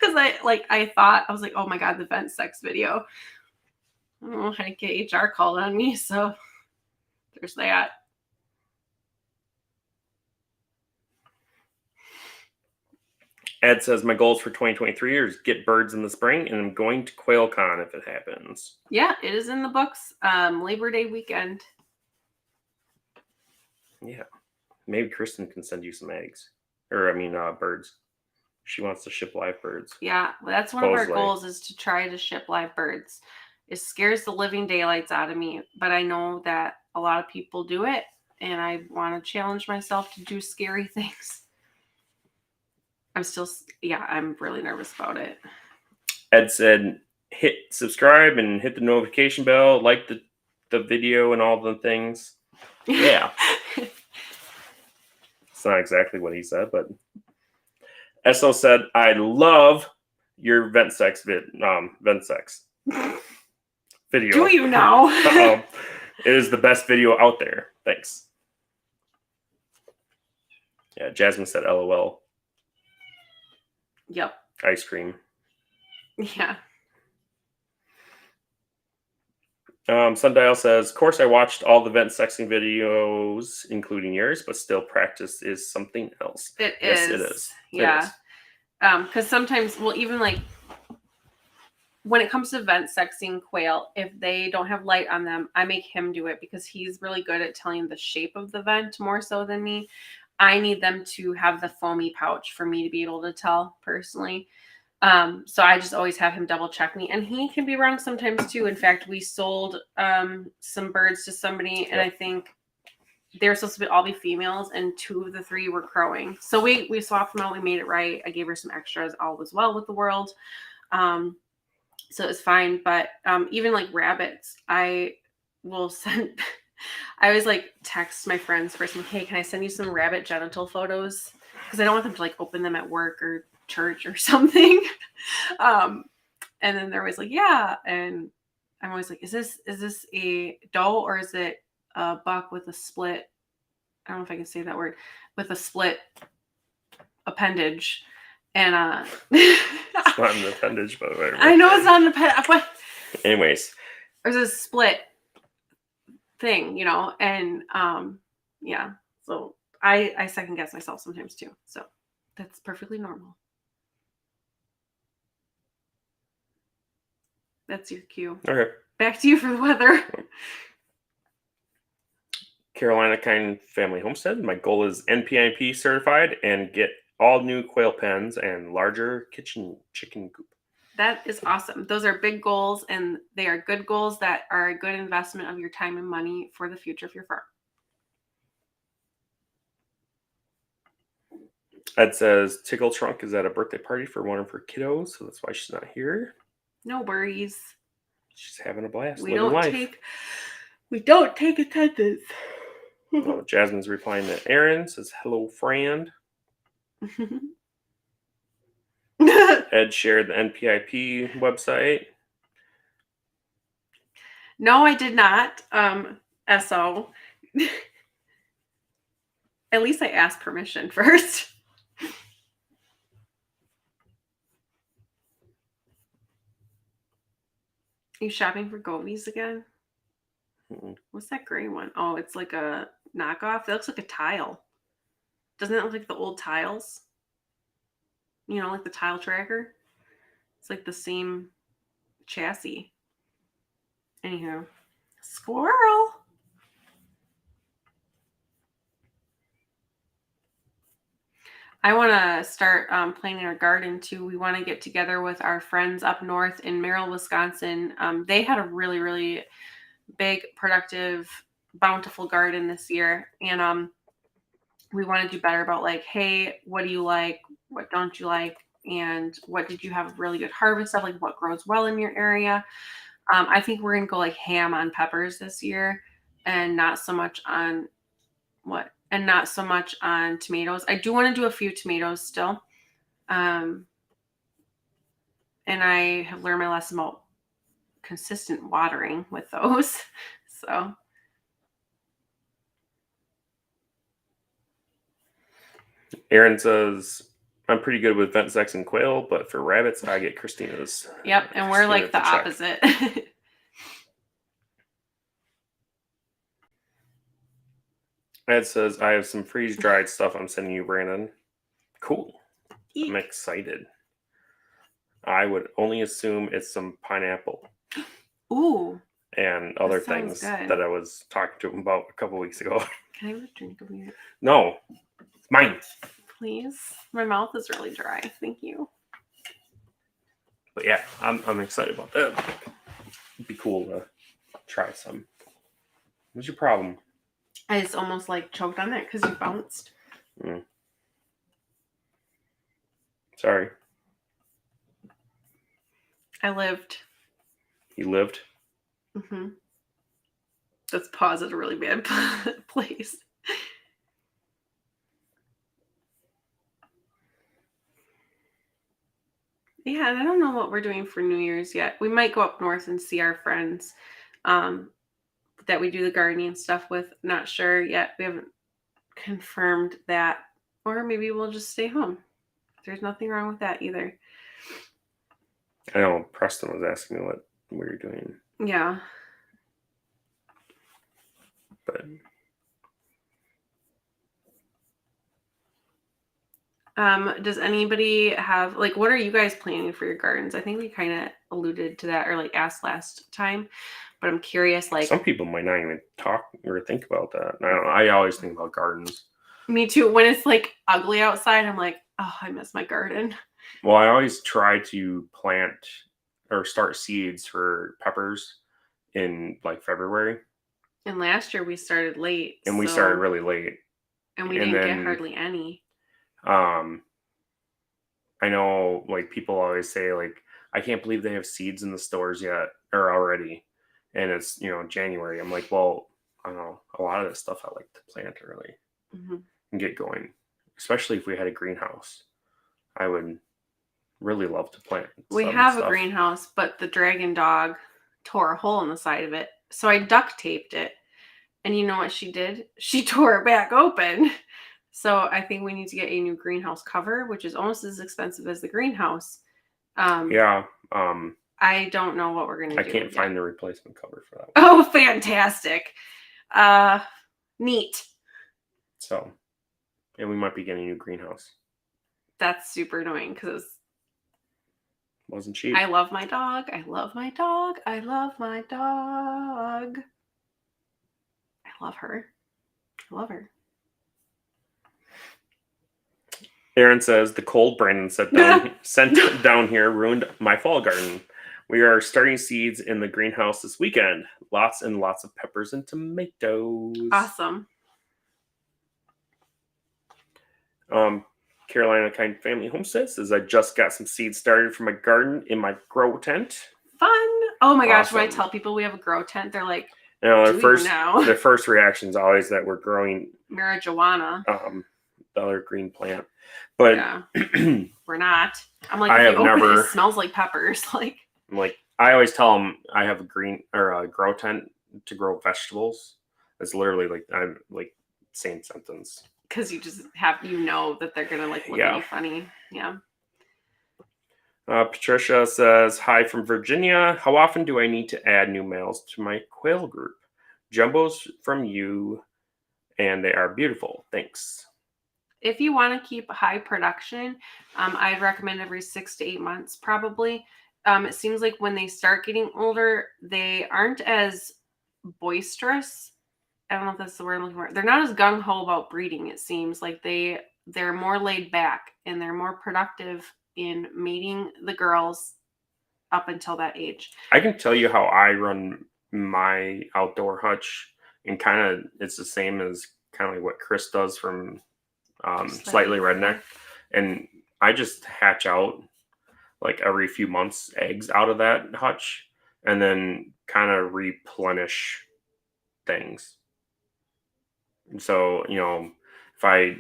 Because I was like, oh my God, the vent sex video. I don't know how to get HR called on me. So there's that. Ed says, my goals for 2023 is get birds in the spring, and I'm going to QuailCon if it happens. Yeah, it is in the books. Labor Day weekend. Yeah. Maybe Kristin can send you some eggs. Or, birds. She wants to ship live birds. Yeah, that's one of our goals is to try to ship live birds. It scares the living daylights out of me, but I know that a lot of people do it, and I want to challenge myself to do scary things. I'm really nervous about it. Ed said, hit subscribe and hit the notification bell, like the video and all the things. Yeah. It's not exactly what he said, but Esso said, I love your vent sex video. Do you know? It is the best video out there. Thanks. Yeah, Jasmine said LOL. Yep. Ice cream. Yeah. Sundial says, of course I watched all the vent sexing videos, including yours, but still practice is something else. It is. Yeah. Because sometimes, even like when it comes to vent sexing quail, if they don't have light on them, I make him do it because he's really good at telling the shape of the vent more so than me. I need them to have the foamy pouch for me to be able to tell personally. So I just always have him double check me, and he can be wrong sometimes too. In fact, we sold some birds to somebody, and I think they were supposed to all be females, and 2 of the 3 were crowing. So we swapped them out. We made it right. I gave her some extras. All was well with the world. So it was fine. But even like rabbits, I will send. I always like text my friends first. I'm like, hey, can I send you some rabbit genital photos? Because I don't want them to like open them at work or church or something. And then they're always like, yeah. And I'm always like, is this a doe or is it a buck with a split? I don't know if I can say that word, with a split appendage. And It's not an appendage, but whatever. I know it's not an appendage. But anyways, there's a split thing, you know, and yeah. So I second guess myself sometimes too. So that's perfectly normal. That's your cue. Okay. Back to you for the weather. Carolina Kind Family Homestead. My goal is NPIP certified and get all new quail pens and larger kitchen chicken coop. That is awesome. Those are big goals, and they are good goals that are a good investment of your time and money for the future of your farm. Ed says Tickle Trunk is at a birthday party for one of her kiddos, so that's why she's not here. No worries. She's having a blast. We don't take attendance. Well, Jasmine's replying to Aaron, says hello, friend. Ed shared the NPIP website. No, I did not. SO. At least I asked permission first. Are you shopping for gobies again? Mm-mm. What's that gray one? Oh, it's like a knockoff. That looks like a tile. Doesn't it look like the old tiles? You know, like the tile tracker? It's like the same chassis. Anyhow, squirrel. I want to start planting our garden too. We want to get together with our friends up north in Merrill, Wisconsin. They had a really, really big, productive, bountiful garden this year. And we want to do better about like, hey, what do you like? What don't you like? And what did you have a really good harvest of? Like what grows well in your area? I think we're going to go like ham on peppers this year and not so much on tomatoes. I do want to do a few tomatoes still. And I have learned my lesson about consistent watering with those. So. Aaron says, I'm pretty good with vent sex and quail, but for rabbits, I get Christina's. Yep, and we're like the opposite. Ed says, I have some freeze-dried stuff I'm sending you, Brandon. Cool. Eek. I'm excited. I would only assume it's some pineapple. Ooh. And other things that I was talking to him about a couple weeks ago. Can I have a drink of it? No. It's mine. Please. My mouth is really dry. Thank you. But yeah, I'm excited about that. It'd be cool to try some. What's your problem? I just almost like choked on it because you bounced. Sorry. I lived. You lived? Mm-hmm. Let's pause at a really bad place. Yeah, and I don't know what we're doing for New Year's yet. We might go up north and see our friends that we do the gardening stuff with. Not sure yet. We haven't confirmed that. Or maybe we'll just stay home. There's nothing wrong with that either. I know Preston was asking me what we were doing. Yeah. But does anybody have like what are you guys planning for your gardens? I think we kind of alluded to that or like asked last time, but I'm curious like some people might not even talk or think about that. I don't know. I always think about gardens. Me too. When it's like ugly outside, I'm like, oh, I miss my garden. Well, I always try to plant or start seeds for peppers in like February. And last year we started late. And we started really late. And we and didn't then, get hardly any. I know like people always say like, I can't believe they have seeds in the stores yet or already. And it's, January. I'm like, well, I don't know. A lot of this stuff I like to plant early and get going, especially if we had a greenhouse. I would really love to plant. We have a greenhouse, but the dragon dog tore a hole in the side of it. So I duct taped it. And you know what she did? She tore it back open. So I think we need to get a new greenhouse cover, which is almost as expensive as the greenhouse. Yeah. I don't know what we're going to do. I can't find the replacement cover for that one. Oh, fantastic. Neat. So, and we might be getting a new greenhouse. That's super annoying because wasn't cheap. I love my dog. I love my dog. I love my dog. I love her. I love her. Aaron says the cold Brandon sent down here ruined my fall garden. We are starting seeds in the greenhouse this weekend. Lots and lots of peppers and tomatoes. Awesome. Carolina Kind Family Homesteads says I just got some seeds started for my garden in my grow tent. Fun. Oh my gosh, Awesome. when I tell people we have a grow tent, they're like, their first reaction is always that we're growing marijuana. The other green plant. But yeah. We're not. I'm like, it smells like peppers. Like, I'm like, I always tell them I have a grow tent to grow vegetables. It's literally like I'm like same sentence. Because you just have that they're gonna like look at you funny. Yeah. Patricia says, hi from Virginia. How often do I need to add new males to my quail group? Jumbos from you, and they are beautiful. Thanks. If you want to keep high production, I'd recommend every 6 to 8 months, probably. It seems like when they start getting older, they aren't as boisterous. I don't know if that's the word I'm looking for. They're not as gung-ho about breeding, it seems. Like they're more laid back, and they're more productive in mating the girls up until that age. I can tell you how I run my outdoor hutch, and kind of it's the same as kind of like what Chris does from Slightly Redneck, and I just hatch out like every few months eggs out of that hutch, and then kind of replenish things. So if I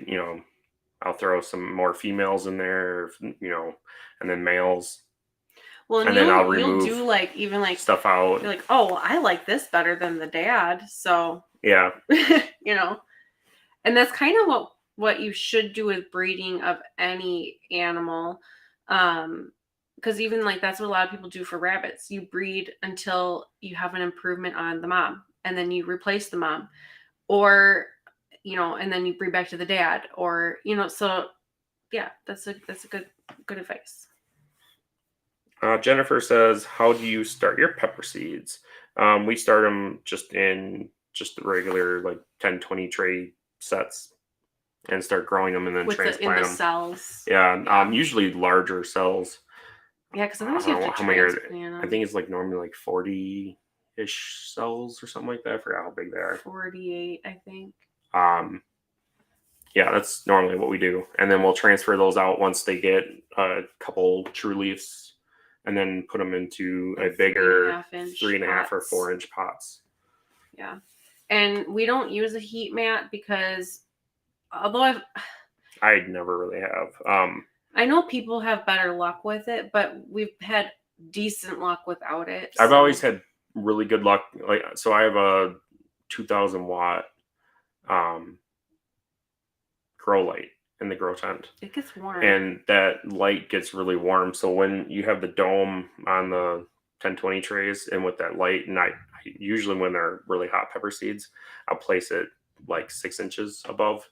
I'll throw some more females in there, and then males. Well, and then I'll remove you'll do like even like stuff out. You're like, oh, I like this better than the dad, so yeah, and that's kind of what you should do with breeding of any animal, because even like that's what a lot of people do for rabbits. You breed until you have an improvement on the mom, and then you replace the mom, or and then you breed back to the dad, or so yeah, that's a good advice. Jennifer says, how do you start your pepper seeds? We start them just in the regular like 10-20 tray sets and start growing them and then transplant them. Cells. Yeah, usually larger cells. Yeah, because sometimes you have to transplant them. I think it's like normally like 40-ish cells or something like that. I forgot how big they are. 48, I think. Yeah, that's normally what we do. And then we'll transfer those out once they get a couple true leaves, and then put them into a bigger 3.5 or 4 inch pots. Yeah. And we don't use a heat mat because although I never really have. I know people have better luck with it, but we've had decent luck without it. I've always had really good luck. So I have a 2,000 watt grow light in the grow tent. It gets warm. And that light gets really warm. So when you have the dome on the 10-20 trays and with that light, and I usually when they're really hot pepper seeds, I'll place it like 6 inches above,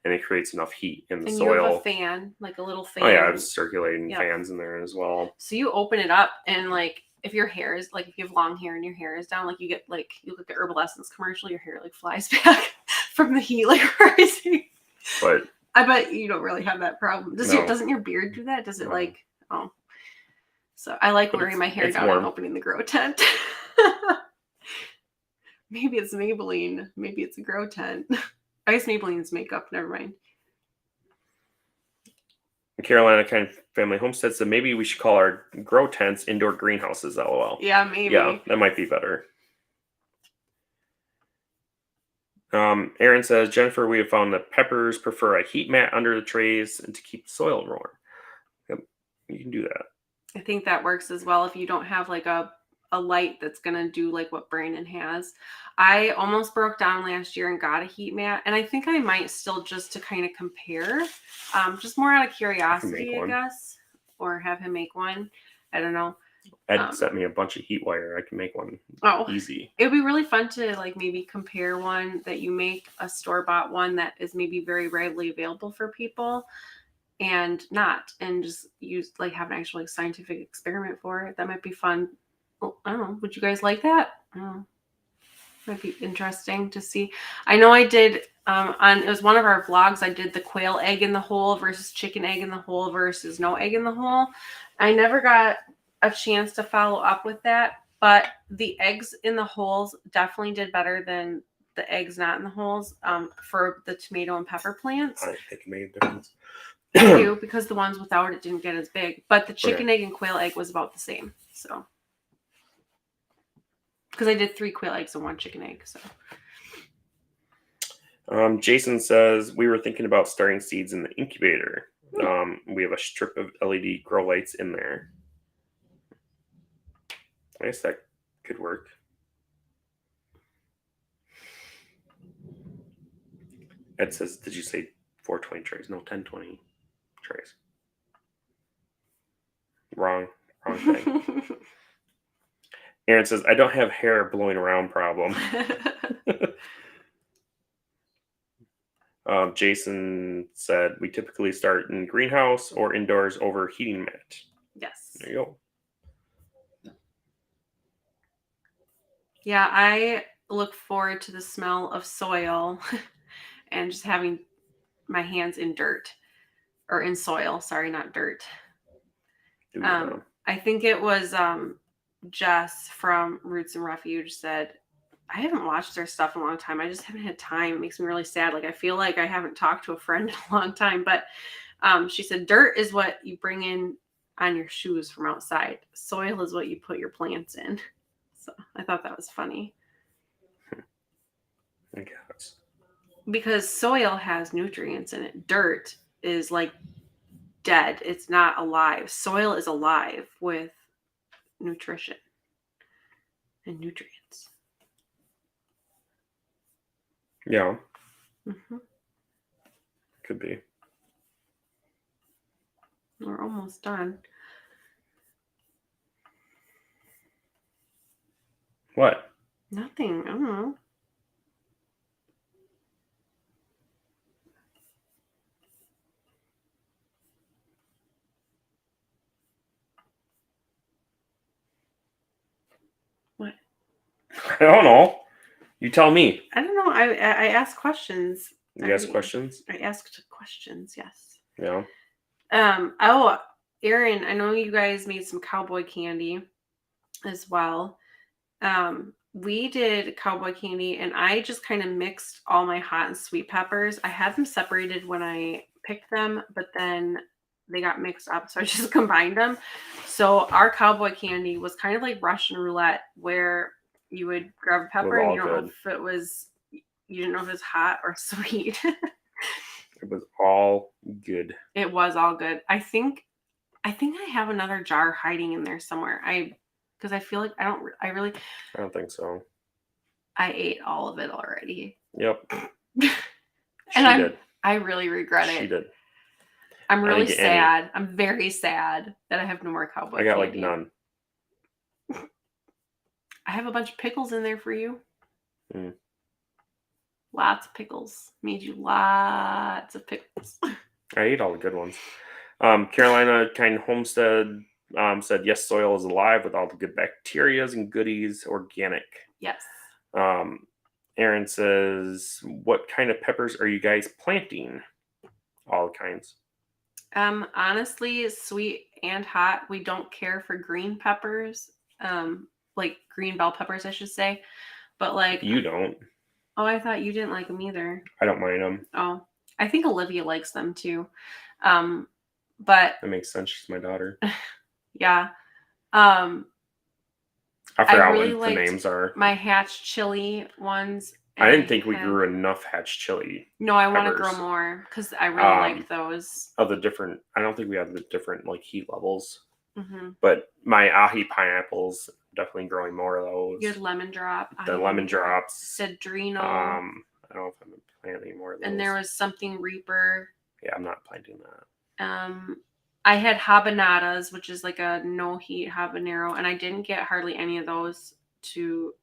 and it creates enough heat in the soil. You have a fan, like a little fan. Oh yeah, I have circulating fans in there as well. So you open it up, and like if your hair is like, if you have long hair and your hair is down, like you get like, you look at the Herbal Essence commercial, your hair like flies back from the heat like crazy. But I bet you don't really have that problem. No. Doesn't your beard do that? Does it No. like, oh. So I like But wearing my hair it's down warm. and opening the grow tent. Maybe it's Maybelline. Maybe it's a grow tent. I guess Maybelline's makeup. Never mind. Carolina Kind Family Homestead said maybe we should call our grow tents indoor greenhouses. LOL. Yeah, maybe. Yeah, that might be better. Aaron says, Jennifer, we have found that peppers prefer a heat mat under the trays and to keep the soil warm. Yep, you can do that. I think that works as well if you don't have like a light that's going to do like what Brandon has. I almost broke down last year and got a heat mat, and I think I might still just to kind of compare, just more out of curiosity, I guess, or have him make one. I don't know. Ed sent me a bunch of heat wire. I can make one easy. It would be really fun to like maybe compare one that you make, a store-bought one that is maybe very readily available for people and not, and just use like have an actual like scientific experiment for it. That might be fun. Oh, I don't know. Would you guys like that? Might be interesting to see. I know I did it was one of our vlogs. I did the quail egg in the hole versus chicken egg in the hole versus no egg in the hole. I never got a chance to follow up with that, but the eggs in the holes definitely did better than the eggs not in the holes for the tomato and pepper plants. I think it made a difference. I do, because the ones without it didn't get as big, but the chicken egg and quail egg was about the same. So, because I did 3 quail eggs and 1 chicken egg. So, Jason says we were thinking about starting seeds in the incubator. We have a strip of LED grow lights in there. I guess that could work. Ed says, did you say 420 trays? No, 1020 trays. Wrong thing. Aaron says, I don't have hair blowing around problem. Jason said, we typically start in greenhouse or indoors over heating mat. Yes. There you go. Yeah, I look forward to the smell of soil and just having my hands in dirt or in soil. Sorry, not dirt. I think it was Jess from Roots and Refuge said, I haven't watched their stuff in a long time. I just haven't had time. It makes me really sad. Like, I feel like I haven't talked to a friend in a long time. But she said, dirt is what you bring in on your shoes from outside. Soil is what you put your plants in. So I thought that was funny. I guess. Because soil has nutrients in it. Dirt is like dead. It's not alive. Soil is alive with nutrition and nutrients. Yeah. Mm-hmm. Could be. We're almost done. What? Nothing. I don't know. What? I don't know. You tell me. I don't know. I asked questions. You asked questions? I asked questions, yes. Yeah. Oh, Aaron, I know you guys made some cowboy candy as well. We did cowboy candy, and I just kind of mixed all my hot and sweet peppers. I had them separated when I picked them, but then they got mixed up, so I just combined them. So our cowboy candy was kind of like Russian roulette, where you would grab a pepper and you don't know if it was, you didn't know if it was hot or sweet. It was all good. It was all good. I think I have another jar hiding in there somewhere. Because I feel like I don't think so. I ate all of it already. Yep. And I really regret it. She did. I'm really sad. I'm very sad that I have no more cowboy candy. I got like none. I have a bunch of pickles in there for you. Mm. Lots of pickles. Made you lots of pickles. I ate all the good ones. Carolina Kind Homestead said, yes, soil is alive with all the good bacterias and goodies, organic. Yes. Aaron says, what kind of peppers are you guys planting? all kinds. Honestly, sweet and hot. We don't care for green peppers. Like green bell peppers, I should say. But like, You don't. oh, I thought you didn't like them either. I don't mind them. Oh, I think Olivia likes them too. But That makes sense. She's my daughter. yeah. I forgot really what the names are. My hatch chili ones. I didn't think we grew enough hatch chili. No, I want to grow more because I really like those. Of the different, I don't think we have the different like heat levels. Mm-hmm. But my ahi pineapples, definitely growing more of those. You had lemon drop. The lemon drops. Cedrino. I don't know if I'm planting more of those. And there was something Reaper. Yeah, I'm not planting that. I had habanadas, which is like a no heat habanero, and I didn't get hardly any of those to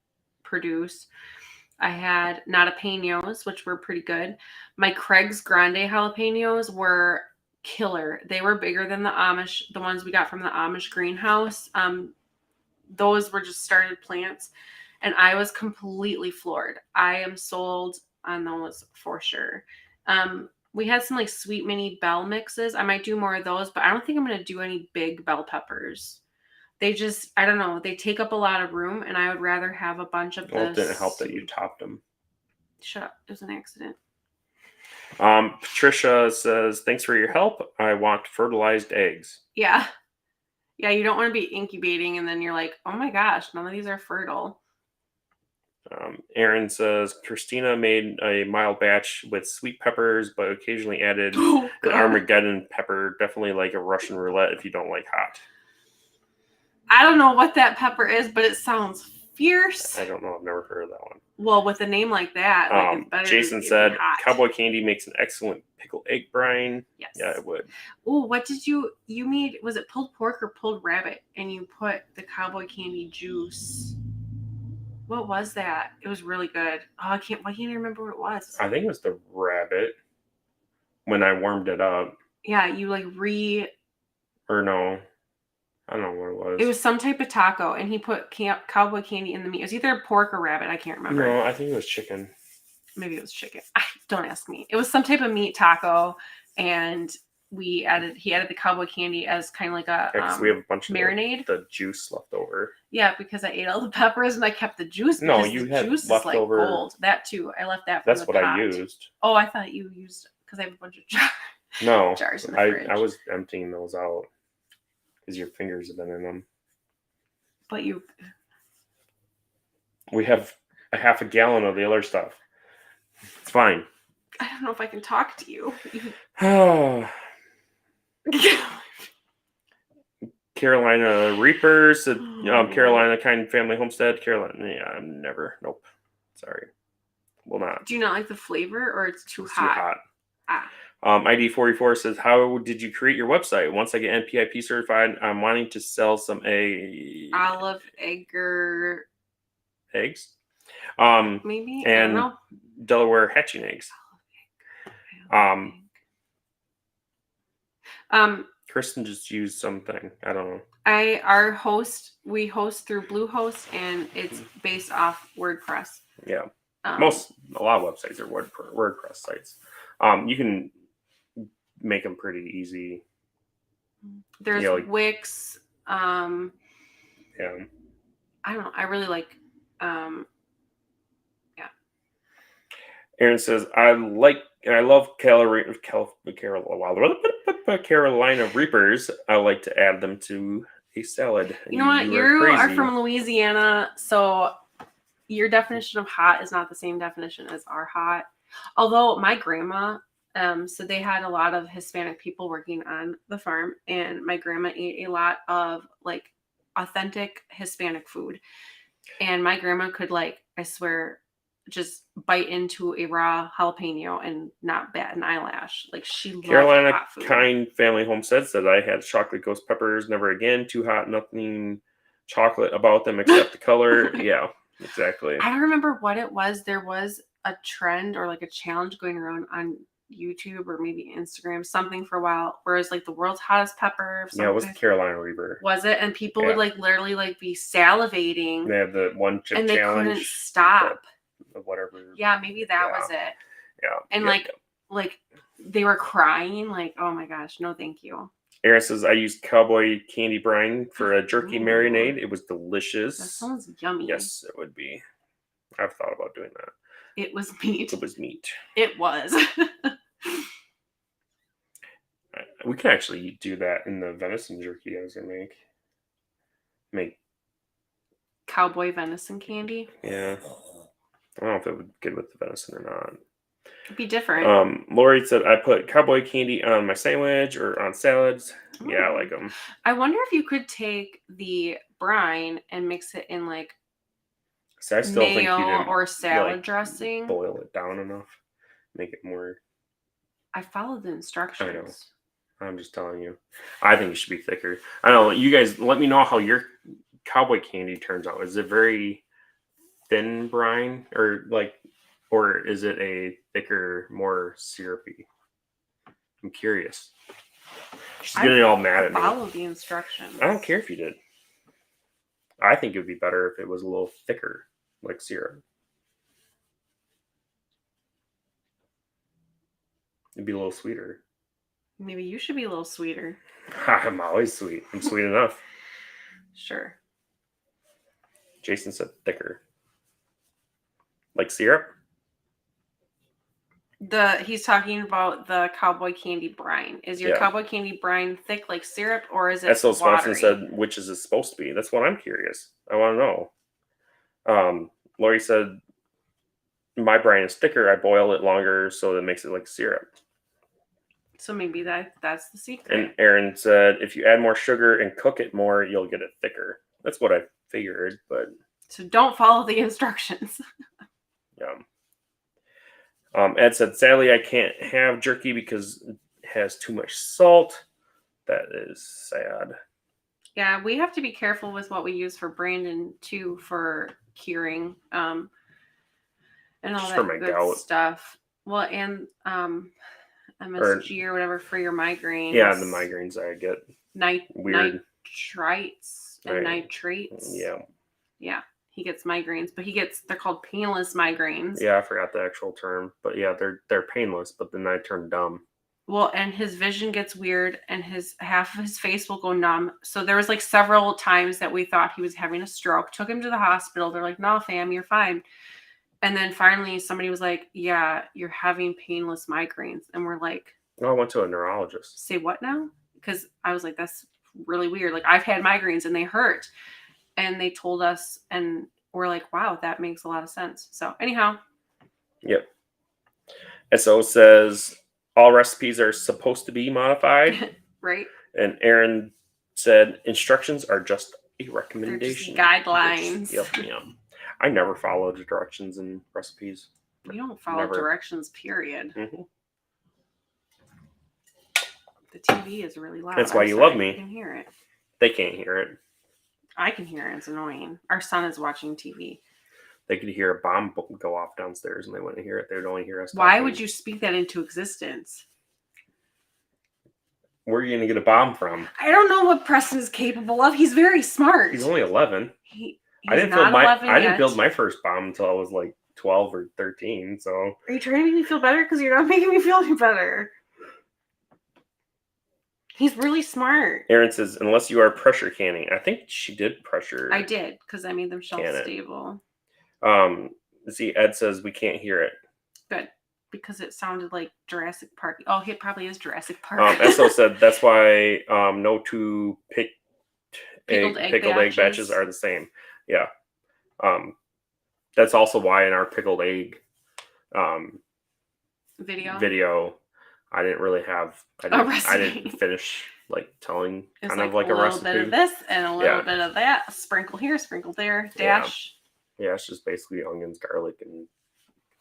produce. I had jalapenos, which were pretty good. My Craig's Grande jalapenos were killer. They were bigger than the ones we got from the Amish greenhouse. Those were just started plants, and I was completely floored. I am sold on those for sure. We had some like sweet mini bell mixes. I might do more of those, but I don't think I'm going to do any big bell peppers. They just, I don't know, they take up a lot of room, and I would rather have a bunch of Well, it didn't help that you topped them. Shut up. It was an accident. Patricia says, thanks for your help. I want fertilized eggs. Yeah. Yeah, you don't want to be incubating, and then you're like, oh my gosh, none of these are fertile. Aaron says, Christina made a mild batch with sweet peppers, but occasionally added an Armageddon pepper. Definitely like a Russian roulette if you don't like hot. I don't know what that pepper is, but it sounds fierce. I don't know. I've never heard of that one. Well, with a name like that, like it's better. Jason said, cowboy candy makes an excellent pickled egg brine. Yes. Yeah, it would. Oh, what did you made? Was it pulled pork or pulled rabbit? And you put the cowboy candy juice. What was that? It was really good. Oh, why can't I remember what it was? I think it was the rabbit when I warmed it up. Yeah, you like Or no. I don't know what it was. It was some type of taco, and he put cowboy candy in the meat. It was either pork or rabbit. I can't remember. No, I think it was chicken. Maybe it was chicken. Don't ask me. It was some type of meat taco, and he added the cowboy candy as kind of like a we have a bunch marinade. Of the juice left over. Yeah, because I ate all the peppers and I kept the juice. No, you had juice leftover. Is like gold. That too. I left that. From That's the what pot. I used. Oh, I thought you used because I have a bunch of jars. No, jars in the fridge. I was emptying those out because your fingers have been in them. But we have a half a gallon of the other stuff. It's fine. I don't know if I can talk to you. Carolina Reapers, Carolina Kind Family Homestead. Carolina, yeah, nope. Sorry. Will not. Do you not like the flavor, or it's too hot? Too hot. ID44 says, how did you create your website? Once I get NPIP certified, I'm wanting to sell some olive egger eggs. Maybe. And I don't know. Delaware hatching eggs. Kristin just used something. I don't know. We host through Bluehost, and it's based off WordPress. Yeah. A lot of websites are WordPress sites. You can make them pretty easy. There's Wix. Yeah. I don't know. I really like. Yeah. Aaron says, I love Carolina Reapers. I like to add them to a salad. You know what? You are from Louisiana, so your definition of hot is not the same definition as our hot. Although my grandma, so they had a lot of Hispanic people working on the farm, and my grandma ate a lot of like authentic Hispanic food. And my grandma could, like, I swear, just bite into a raw jalapeno and not bat an eyelash. Like, she loved Carolina hot food. Kind Family Homestead said, I had chocolate ghost peppers, never again. Too hot, nothing chocolate about them except the color. Yeah, exactly. I don't remember what it was. There was a trend or like a challenge going around on YouTube or maybe Instagram, something for a while, where it's like the world's hottest pepper. Yeah, it was the Carolina Reaper. Was it? And people would like literally like be salivating. They had the one chip and challenge. And they couldn't stop. Whatever. Yeah, maybe that was it. Yeah. And like they were crying like, oh my gosh, no thank you. Aaron says, I used cowboy candy brine for a jerky Ooh. marinade. It was That delicious. sounds yummy. Yes, it would be. I've thought about doing that. It was meat. It was meat. It was. We can actually do that in the venison jerky I was going to make. Cowboy venison candy. Yeah. I don't know if it would be good with the venison or not. It'd be different. Lori said, I put cowboy candy on my sandwich or on salads. Oh. Yeah, I like them. I wonder if you could take the brine and mix it in like So I still think you mayo didn't or salad like, dressing. boil it down enough. Make it more. I followed the instructions. I know. I'm just telling you. I think it should be thicker. I don't know. You guys, let me know how your cowboy candy turns out. Is it very thin brine, or is it a thicker, more syrupy? I'm curious. She's getting all mad at me. Follow the instructions. I don't care if you did. I think it would be better if it was a little thicker, like syrup. It'd be a little sweeter. Maybe you should be a little sweeter. I'm always sweet. I'm sweet enough. Sure. Jason said thicker. Like syrup? He's talking about the cowboy candy brine. Is your cowboy candy brine thick like syrup, or is it That's what Swanson watery? said, which is it supposed to be? That's what I'm curious. I want to know. Lori said, my brine is thicker. I boil it longer so that makes it like syrup. So maybe that's the secret. And Aaron said, if you add more sugar and cook it more, you'll get it thicker. That's what I figured, but... So don't follow the instructions. Yeah. Ed said, sadly, I can't have jerky because it has too much salt. That is sad. Yeah, we have to be careful with what we use for Brandon, too, for curing and all Just that for my good gout. stuff. Well, and MSG or whatever for your migraines. Yeah, the migraines I get. Weird. Nitrites and nitrates. Yeah. Yeah, he gets migraines, but they're called painless migraines. Yeah, I forgot the actual term. But yeah, they're painless, but then I turn dumb. Well, and his vision gets weird and half of his face will go numb. So there was like several times that we thought he was having a stroke. Took him to the hospital. They're like, no, fam, you're fine. And then finally somebody was like, yeah, you're having painless migraines. And we're like, I went to a neurologist. Say what now? Because I was like, that's really weird. Like, I've had migraines and they hurt. And they told us, and we're like, wow, that makes a lot of sense. So anyhow. Yep. SO says all recipes are supposed to be modified. Right. And Aaron said instructions are just a recommendation. They're just guidelines. Yep. I never follow the directions in recipes. You don't follow directions, period. Mm-hmm. The TV is really loud. That's why you love me. I can hear it. They can't hear it. I can hear it. It's annoying. Our son is watching TV. They could hear a bomb go off downstairs and they wouldn't hear it. They would only hear us talking. Why would you speak that into existence? Where are you going to get a bomb from? I don't know what Preston is capable of. He's very smart. He's only 11. I didn't build my first bomb until I was like 12 or 13. So are you trying to make me feel better? Because you're not making me feel any better. He's really smart. Aaron says, unless you are pressure canning. I think she did pressure. I did, because I made them shelf stable. See, Ed says we can't hear it. Good. Because it sounded like Jurassic Park. Oh, it probably is Jurassic Park. Esso said that's why no two pickled egg batches are the same. Yeah. That's also why in our pickled egg video I didn't really have I didn't finish like telling kind of like a recipe. A little bit of this and a little bit of that. Sprinkle here, sprinkle there, dash. Yeah, it's just basically onions, garlic, and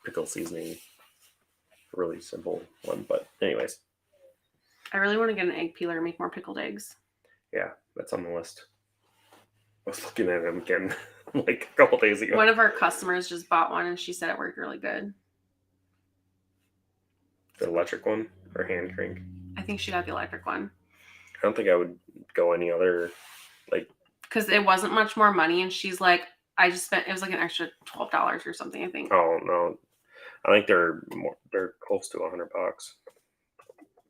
pickle seasoning. Really simple one, but anyways. I really want to get an egg peeler and make more pickled eggs. Yeah, that's on the list. I was looking at them again like a couple days ago. One of our customers just bought one and she said it worked really good. The electric one or hand crank? I think she got the electric one. I don't think I would go any other because it wasn't much more money, and she's like, I just spent, it was like an extra $12 or something, I think. Oh no. I think they're close to $100.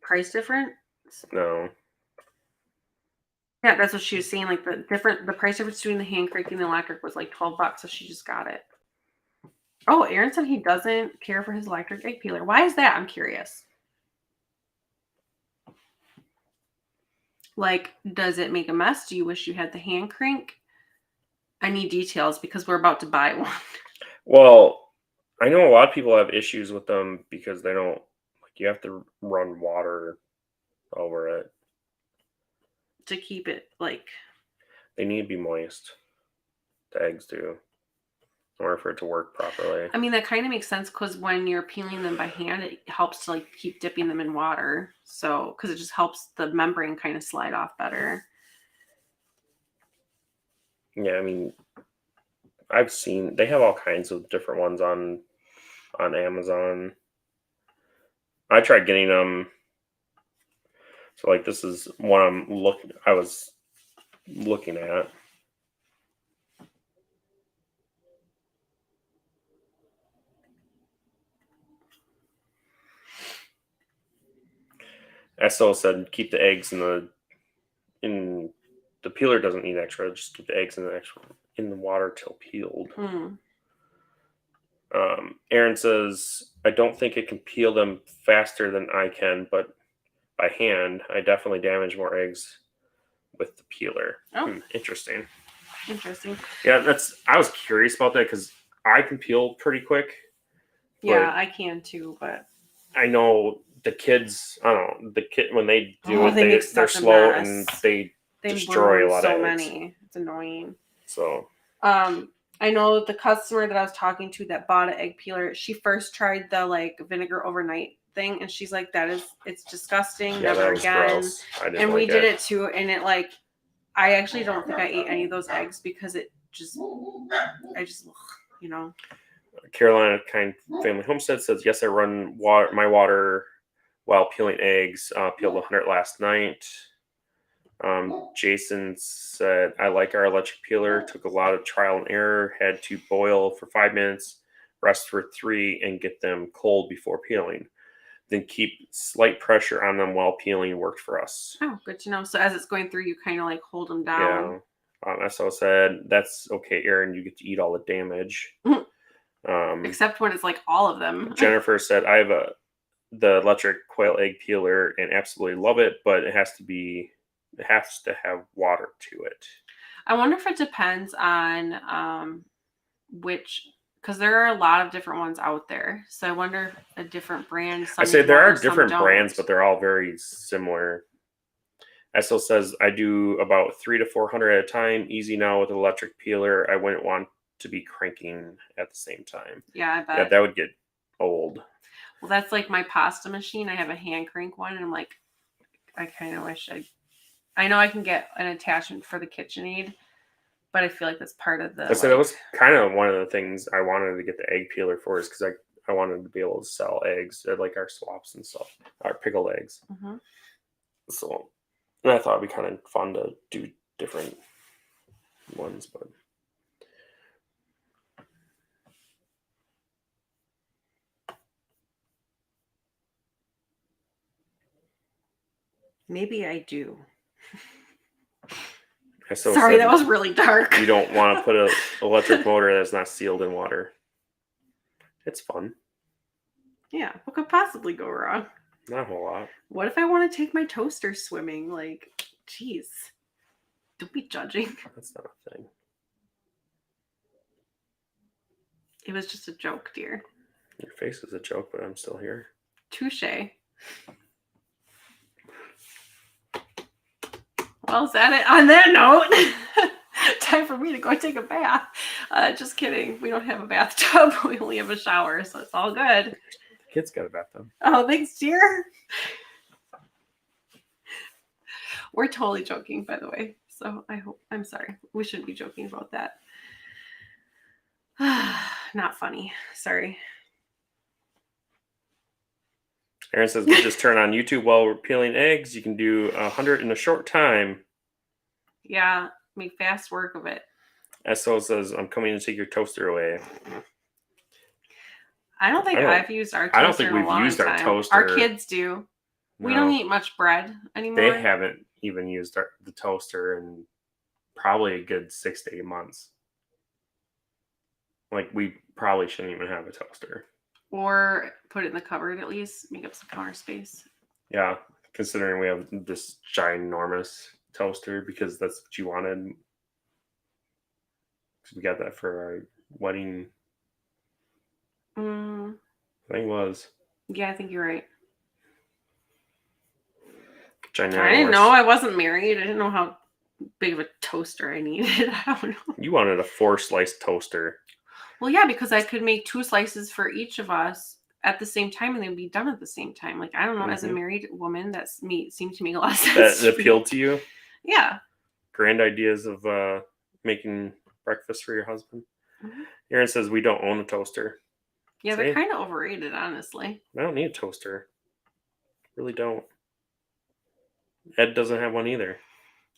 price difference? No. Yeah, that's what she was saying. Like the price difference between the hand crank and the electric was like $12, so she just got it. Oh, Aaron said he doesn't care for his electric egg peeler. Why is that? I'm curious. Like, does it make a mess? Do you wish you had the hand crank? I need details because we're about to buy one. Well, I know a lot of people have issues with them because they don't, like, you have to run water over it. To keep it, like... They need to be moist. The eggs do. In order for it to work properly. I mean, that kind of makes sense because when you're peeling them by hand, it helps to like keep dipping them in water. So, because it just helps the membrane kind of slide off better. Yeah, I mean, I've seen, they have all kinds of different ones on Amazon. I tried getting them. So, like, this is one I was looking at. Estelle said keep the eggs in the peeler doesn't need extra. Just keep the eggs in the water till peeled. Aaron says I don't think it can peel them faster than I can, but by hand I definitely damage more eggs with the peeler. Oh, interesting. Yeah, I was curious about that because I can peel pretty quick. Yeah, I can too, but I know the kids. I don't know when they do it. They're slow and they destroy a lot of eggs. It's annoying. So, I know the customer that I was talking to that bought an egg peeler. She first tried the like vinegar overnight thing, and she's like, it's disgusting. Yeah, never again." Gross. And we did it too, and it like, I actually don't think I ate any of those eggs because it just, you know. Carolina Kind Family Homestead says, yes, I run my water while peeling eggs. Peeled 100 last night. Jason said, I like our electric peeler. Took a lot of trial and error. Had to boil for 5 minutes, rest for 3, and get them cold before peeling. Then keep slight pressure on them while peeling worked for us. Oh, good to know. So as it's going through, you kind of like hold them down. Yeah. So I said, that's okay, Aaron. You get to eat all the damage. Except when it's like all of them. Jennifer said, I have the electric quail egg peeler and absolutely love it, but it has to have water to it. I wonder if it depends on which, because there are a lot of different ones out there. So I wonder if a different brand. I say there are different brands, but they're all very similar. Essel says, I do about 300 to 400 at a time. Easy now with an electric peeler. I wouldn't want to be cranking at the same time. Yeah, I bet. Yeah, that would get old. Well, that's like my pasta machine. I have a hand crank one, and I'm like, I kind of wish I know I can get an attachment for the KitchenAid, but I feel like that's part of the. I said it was kind of one of the things I wanted to get the egg peeler for, is because I wanted to be able to sell eggs at like our swaps and stuff, our pickled eggs. Mm-hmm. So, and I thought it'd be kind of fun to do different ones, but. Maybe I do. Sorry, that was really dark. You don't want to put an electric motor that's not sealed in water. It's fun. Yeah, what could possibly go wrong? Not a whole lot. What if I want to take my toaster swimming? Like, geez. Don't be judging. That's not a thing. It was just a joke, dear. Your face is a joke, but I'm still here. Touche. Well, is that it? On that note, time for me to go take a bath. Just kidding. We don't have a bathtub. We only have a shower, so it's all good. The kids got a bathtub. Oh, thanks, dear. We're totally joking, by the way. So I'm sorry. We shouldn't be joking about that. Not funny. Sorry. Aaron says, we just turn on YouTube while we're peeling eggs. You can do 100 in a short time. Yeah, make fast work of it. SO says, I'm coming to take your toaster away. I don't think I've used our toaster. I don't think we've used our toaster. Our kids do. We don't No. eat much bread anymore. They haven't even used the toaster in probably a good 6 to 8 months. Like, we probably shouldn't even have a toaster. Or put it in the cupboard at least, make up some counter space. Yeah, considering we have this ginormous toaster because that's what you wanted. We got that for our wedding. Mm, I think it was yeah, I think you're right. ginormous. I didn't know. I wasn't married. I didn't know how big of a toaster I needed. I don't know. You wanted a 4-slice toaster. Well, yeah, because I could make 2 slices for each of us at the same time and they'd be done at the same time. Like, I don't know, as a married woman, seemed to make a lot of sense. That appealed to you? Yeah. Grand ideas of making breakfast for your husband. Mm-hmm. Aaron says we don't own a toaster. Yeah, they're kind of overrated, honestly. I don't need a toaster. Really don't. Ed doesn't have one either.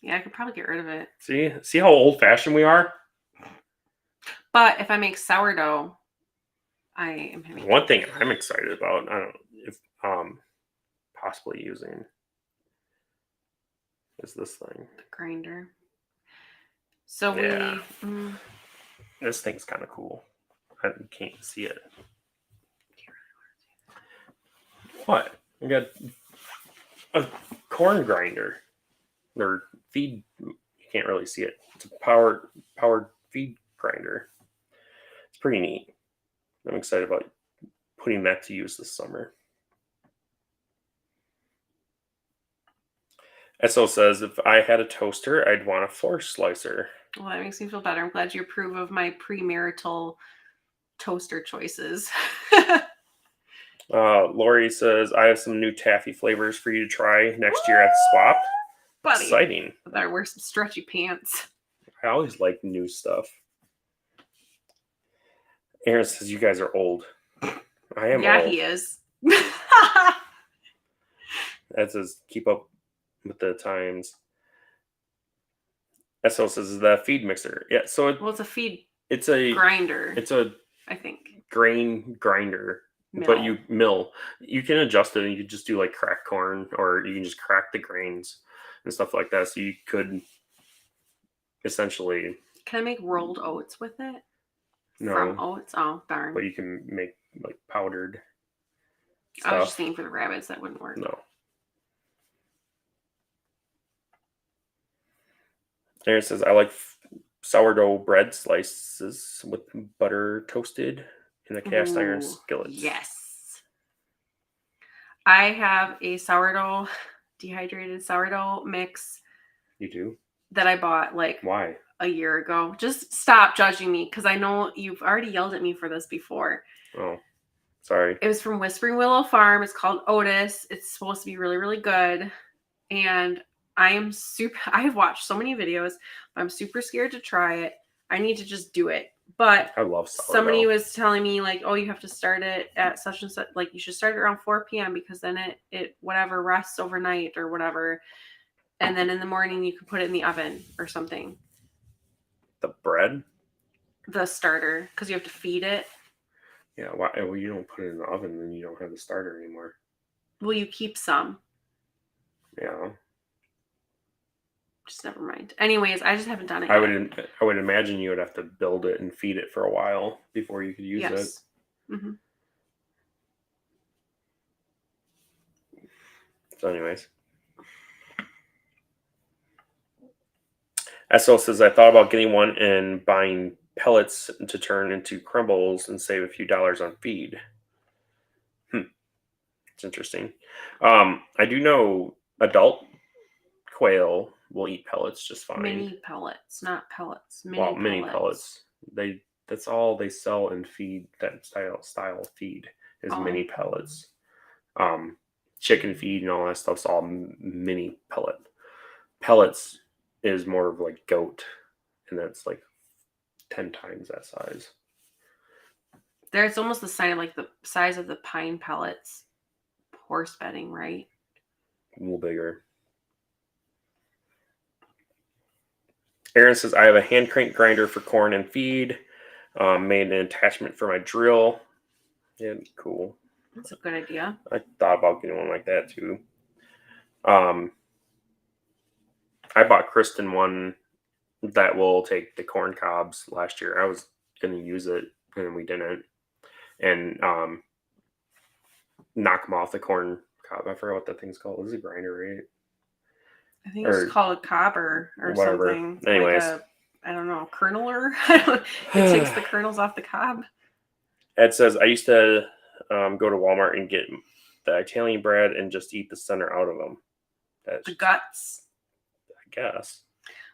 Yeah, I could probably get rid of it. See how old-fashioned we are? But if I make sourdough, I am having one thing I'm excited about. I don't know if possibly using is this thing. The grinder. So yeah. This thing's kind of cool. I can't even see it. What? We got a corn grinder or feed. You can't really see it. It's a powered feed grinder. It's pretty neat. I'm excited about putting that to use this summer. SO says, if I had a toaster, I'd want a 4-slicer. Well, that makes me feel better. I'm glad you approve of my premarital toaster choices. Lori says, I have some new taffy flavors for you to try next year at the swap. Buddy, exciting. I better wear some stretchy pants. I always like new stuff. Aaron says, you guys are old. I am yeah, old. he is. That says, keep up with the times. SL says, the feed mixer. Yeah, so it's a feed. It's a grinder. It's a, I think, grain grinder. But you can adjust it and you can just do like cracked corn, or you can just crack the grains and stuff like that. So you could essentially. Can I make rolled oats with it? No. From oats? Oh, darn. But you can make like powdered stuff. I was just thinking for the rabbits that wouldn't work. No. Aaron says, I like sourdough bread slices with butter toasted in a cast iron skillet. Yes. I have a dehydrated sourdough mix. You do? That I bought why? A year ago. Just stop judging me because I know you've already yelled at me for this before. Oh, sorry. It was from Whispering Willow Farm. It's called Otis. It's supposed to be really, really good. And I've watched so many videos, but I'm super scared to try it. I need to just do it. But I love sourdough. Somebody was telling me you have to start it at such and such, you should start it around 4 p.m. because then it whatever rests overnight or whatever. And then in the morning you can put it in the oven or something. The bread? The starter, because you have to feed it. Yeah, well, you don't put it in the oven, then you don't have the starter anymore. Well, you keep some. Yeah. Just never mind. Anyways, I just haven't done it yet. I would imagine you would have to build it and feed it for a while before you could use it. Mm-hmm. So anyways. SL says, I thought about getting one and buying pellets to turn into crumbles and save a few dollars on feed. It's interesting. I do know adult quail will eat pellets just fine. Mini pellets, not pellets. Mini pellets. That's all they sell in feed. That style feed is mini pellets. Chicken feed and all that stuff's all mini pellet. Pellets is more of like goat, and that's 10 times that size. It's almost the size of the pine pellets. Horse bedding, right? A little bigger. Aaron says, I have a hand crank grinder for corn and feed. Made an attachment for my drill. Yeah, cool. That's a good idea. I thought about getting one like that too. I bought Kristin one that will take the corn cobs last year. I was going to use it and we didn't. And knock them off the corn cob. I forgot what that thing's called. Is it a grinder, right? I think it's called a cobber or whatever. something. Anyways. Like I don't know, kerneler? It takes the kernels off the cob. Ed says, I used to go to Walmart and get the Italian bread and just eat the center out of them. The guts. I guess.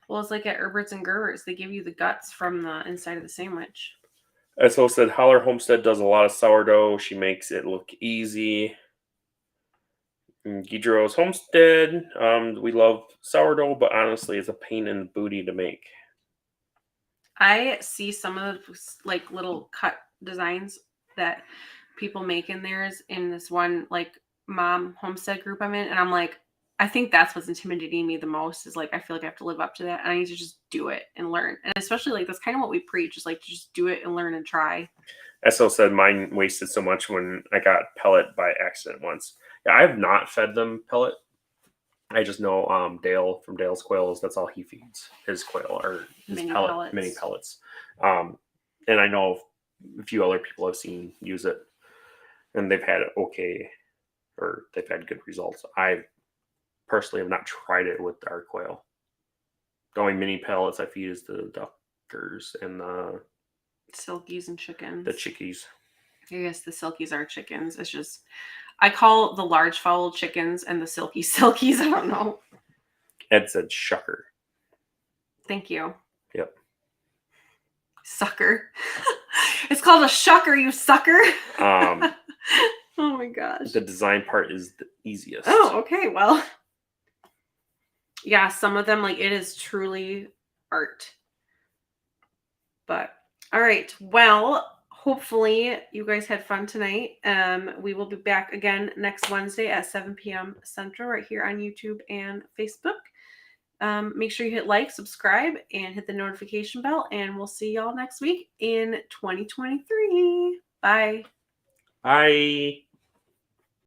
Well, it's like at Herbert's and Gerbert's. They give you the guts from the inside of the sandwich. So said Holler Homestead does a lot of sourdough. She makes it look easy. Guidro's Homestead. We love sourdough, but honestly, it's a pain in the booty to make. I see some of the like little cut designs that people make in theirs in this one like mom homestead group I'm in, and I'm like, I think that's what's intimidating me the most is like I feel like I have to live up to that and I need to just do it and learn. And especially like that's kind of what we preach is like to just do it and learn and try. SO said mine wasted so much when I got pellet by accident once. Yeah, I have not fed them pellet. I just know Dale from Dale's Quails, that's all he feeds his quail or his mini pellets. And I know a few other people I've seen use it and they've had okay or they've had good results. I personally have not tried it with our quail. The only mini pellets I feed is the duckers and the silkies and chickens. The chickies. I guess the silkies are chickens. It's just I call the large fowl chickens and the silkies. I don't know. Ed said shucker. Thank you. Yep. Sucker. It's called a shucker, you sucker. Oh my gosh. The design part is the easiest. Oh, okay. Well, yeah, some of them, like, it is truly art. But, all right. Well, hopefully you guys had fun tonight. We will be back again next Wednesday at 7 p.m. Central right here on YouTube and Facebook. Make sure you hit like, subscribe, and hit the notification bell. And we'll see y'all next week in 2023. Bye. Bye.